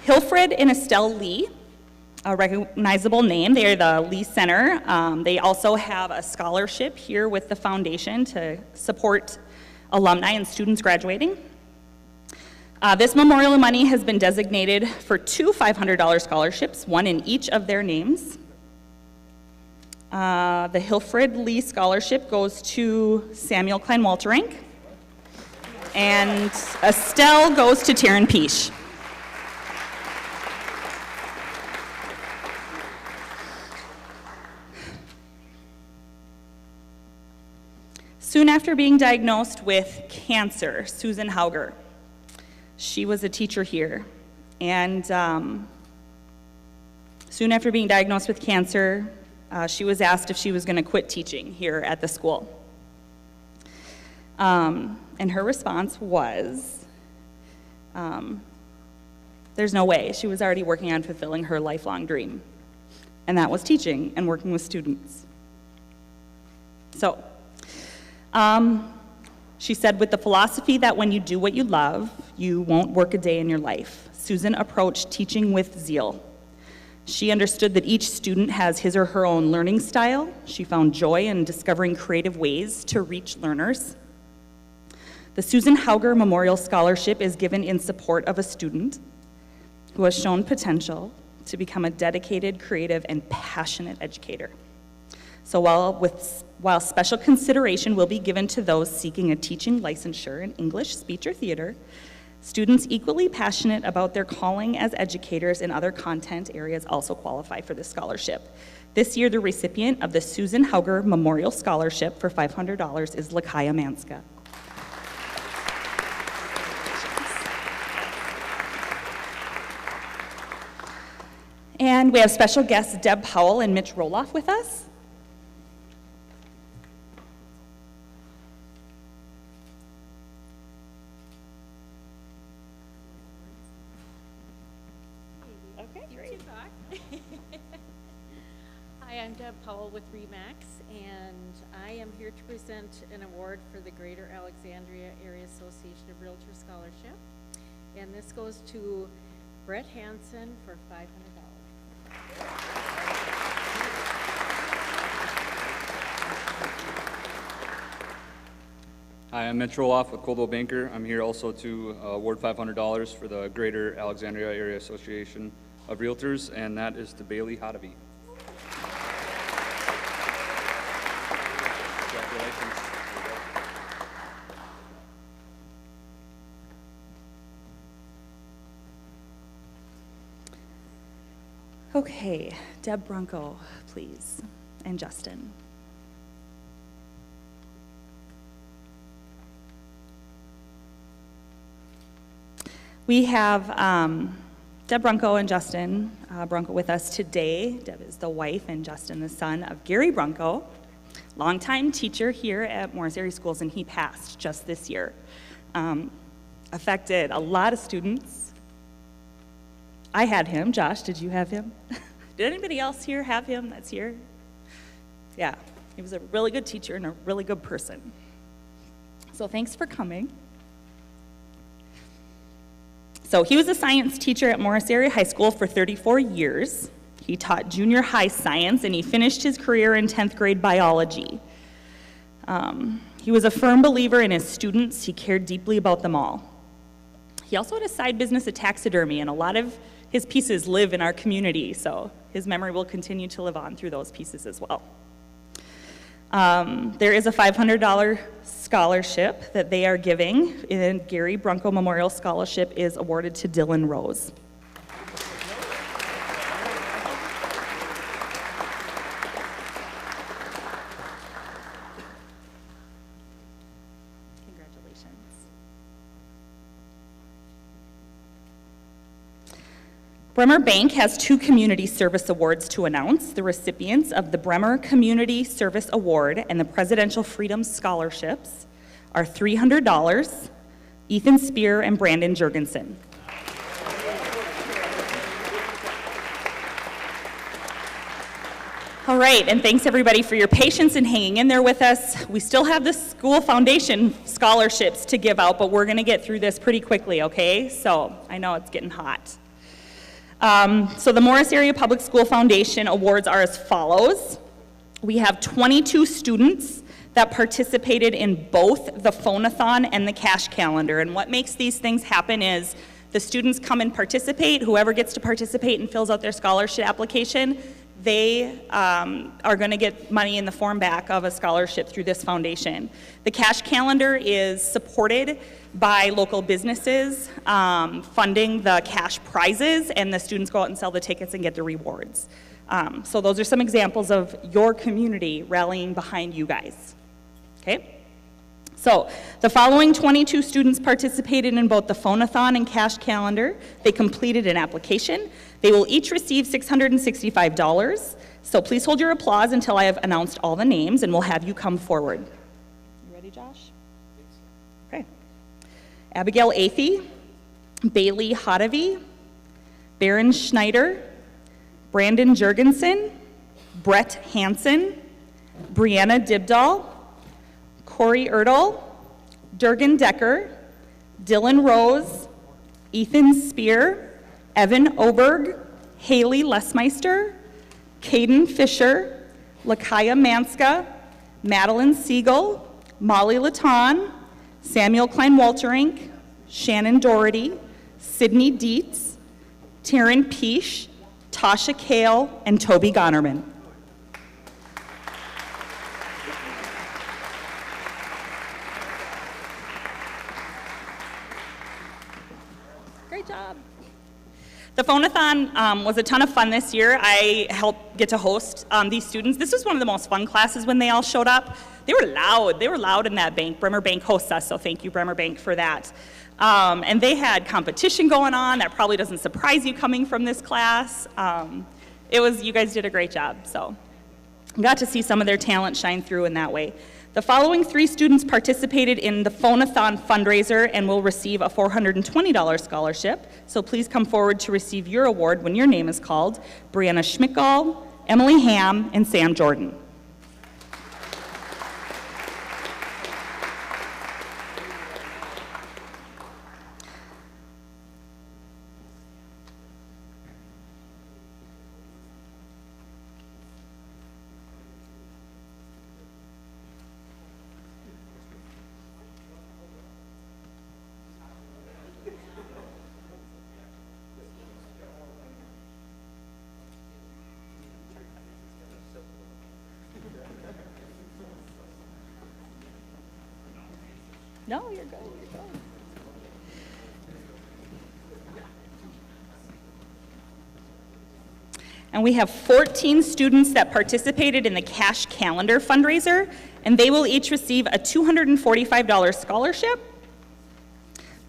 Hilfred and Estelle Lee, a recognizable name. They are the Lee Center. They also have a scholarship here with the foundation to support alumni and students graduating. This memorial money has been designated for 2 $500 scholarships, one in each of their names. The Hilfred Lee Scholarship goes to Samuel Klein Walterank, and Estelle goes to Taryn Peash. Soon after being diagnosed with cancer, Susan Hauger, she was a teacher here, and soon after being diagnosed with cancer, she was asked if she was going to quit teaching here at the school. And her response was, there's no way. She was already working on fulfilling her lifelong dream, and that was teaching and working with students. So, she said, with the philosophy that when you do what you love, you won't work a day in your life, Susan approached teaching with zeal. She understood that each student has his or her own learning style. She found joy in discovering creative ways to reach learners. The Susan Hauger Memorial Scholarship is given in support of a student who has shown potential to become a dedicated, creative, and passionate educator. So while special consideration will be given to those seeking a teaching licensure in English, speech, or theater, students equally passionate about their calling as educators in other content areas also qualify for this scholarship. This year, the recipient of the Susan Hauger Memorial Scholarship for $500 is Lakaya Manska. And we have special guests Deb Powell and Mitch Roloff with us. Hi, I'm Deb Powell with RE/MAX, and I am here to present an award for the Greater Alexandria Area Association of Realtors Scholarship. And this goes to Brett Hansen for $500. Hi, I'm Mitch Roloff with Coldwell Banker. I'm here also to award $500 for the Greater Alexandria Area Association of Realtors, and that is to Bailey Hodaby. Congratulations. Okay, Deb Bronco, please, and Justin. We have Deb Bronco and Justin Bronco with us today. Deb is the wife and Justin the son of Gary Bronco, longtime teacher here at Morris Area Schools, and he passed just this year. Affected a lot of students. I had him. Josh, did you have him? Did anybody else here have him that's here? Yeah, he was a really good teacher and a really good person. So thanks for coming. So he was a science teacher at Morris Area High School for 34 years. He taught junior high science, and he finished his career in 10th grade biology. He was a firm believer in his students. He cared deeply about them all. He also had a side business of taxidermy, and a lot of his pieces live in our community, so his memory will continue to live on through those pieces as well. There is a $500 scholarship that they are giving, and Gary Bronco Memorial Scholarship is awarded to Dylan Rose. Bremer Bank has 2 community service awards to announce. The recipients of the Bremer Community Service Award and the Presidential Freedom Scholarships are $300, Ethan Spear and Brandon Jurgensen. All right, and thanks everybody for your patience and hanging in there with us. We still have the school foundation scholarships to give out, but we're going to get through this pretty quickly, okay? So I know it's getting hot. So the Morris Area Public School Foundation awards are as follows. We have 22 students that participated in both the phone-a-thon and the cash calendar. And what makes these things happen is the students come and participate. Whoever gets to participate and fills out their scholarship application, they are going to get money in the form back of a scholarship through this foundation. The cash calendar is supported by local businesses funding the cash prizes, and the students go out and sell the tickets and get the rewards. So those are some examples of your community rallying behind you guys. Okay? So the following 22 students participated in both the phone-a-thon and cash calendar. They completed an application. They will each receive $665. So please hold your applause until I have announced all the names, and we'll have you come forward. You ready, Josh? Okay. Abigail Athey, Bailey Hodavy, Baron Schneider, Brandon Jurgensen, Brett Hansen, Brianna Dibdahl, Corey Erdl, Durgan Decker, Dylan Rose, Ethan Spear, Evan Oberg, Haley Lesmeister, Caden Fisher, Lakaya Manska, Madeline Siegel, Molly Laton, Samuel Klein-Walterink, Shannon Doherty, Sydney Dietz, Taryn Peesh, Tasha Kale, and Toby Gonerman. Great job. The phone-a-thon was a ton of fun this year. I helped get to host these students. This was one of the most fun classes when they all showed up. They were loud. They were loud in that bank. Bremer Bank hosts us, so thank you, Bremer Bank, for that. And they had competition going on. That probably doesn't surprise you coming from this class. You guys did a great job, so got to see some of their talent shine through in that way. The following 3 students participated in the phone-a-thon fundraiser and will receive a $420 scholarship. So please come forward to receive your award when your name is called. Brianna Schmickall, Emily Ham, and Sam Jordan. No, you're good. You're good. And we have 14 students that participated in the cash calendar fundraiser, and they will each receive a $245 scholarship.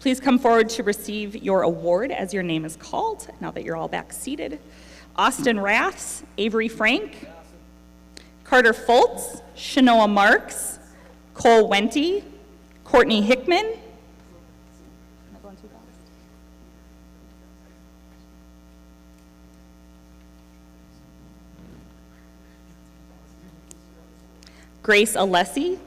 Please come forward to receive your award as your name is called, now that you're all back seated. Austin Raths, Avery Frank, Carter Fultz, Shanoa Marks, Cole Wenty, Courtney Hickman, Grace Alessi,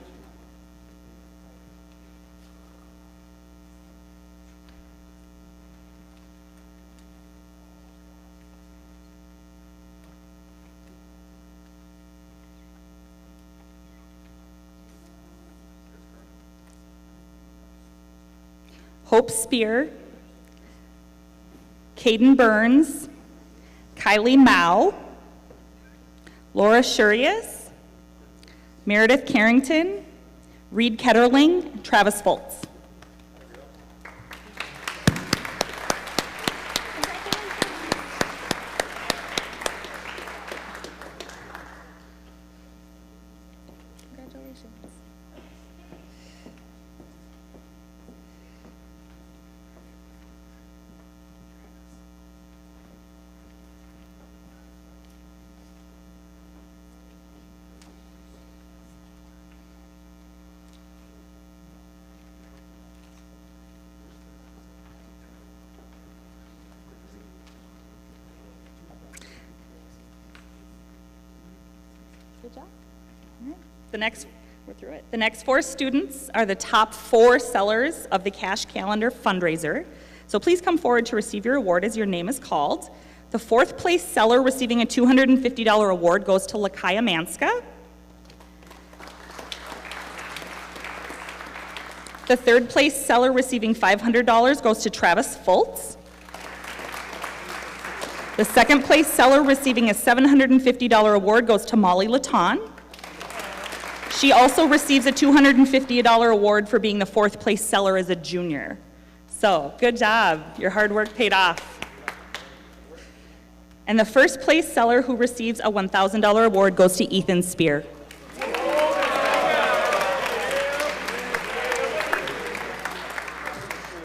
Hope Spear, Caden Burns, Kylie Mao, Laura Shurius, Meredith Carrington, Reed Ketterling, Travis Foltz. Congratulations. Good job. All right. We're through it. The next 4 students are the top 4 sellers of the Cash Calendar fundraiser. So please come forward to receive your award as your name is called. The 4th place seller receiving a $250 award goes to Lakaya Manska. The 3rd place seller receiving $500 goes to Travis Fultz. The 2nd place seller receiving a $750 award goes to Molly Laton. She also receives a $250 award for being the 4th place seller as a junior. So, good job. Your hard work paid off. And the 1st place seller who receives a $1,000 award goes to Ethan Spear.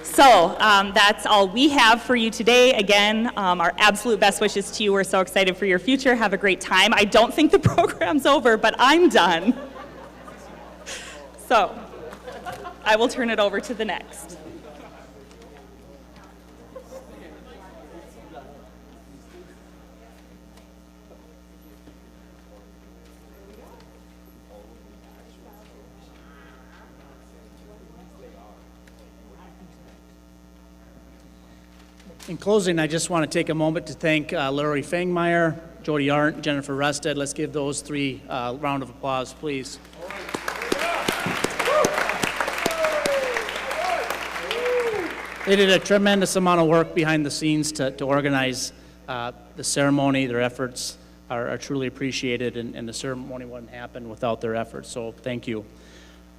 So that's all we have for you today. Again, our absolute best wishes to you. We're so excited for your future. Have a great time. I don't think the program's over, but I'm done. So I will turn it over to the next. In closing, I just want to take a moment to thank Larry Fangmeyer, Jody Arndt, Jennifer Rusted. Let's give those 3 a round of applause, please. They did a tremendous amount of work behind the scenes to organize the ceremony. Their efforts are truly appreciated, and the ceremony wouldn't happen without their efforts, so thank you.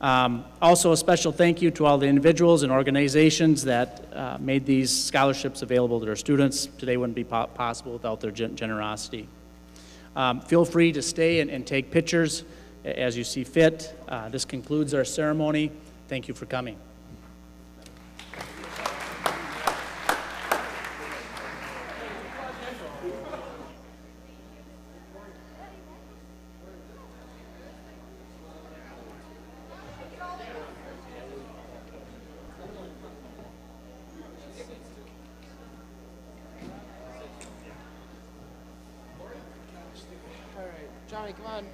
Also, a special thank you to all the individuals and organizations that made these scholarships available to their students. Today wouldn't be possible without their generosity. Feel free to stay and take pictures as you see fit. This concludes our ceremony. Thank you for coming. Johnny, come on.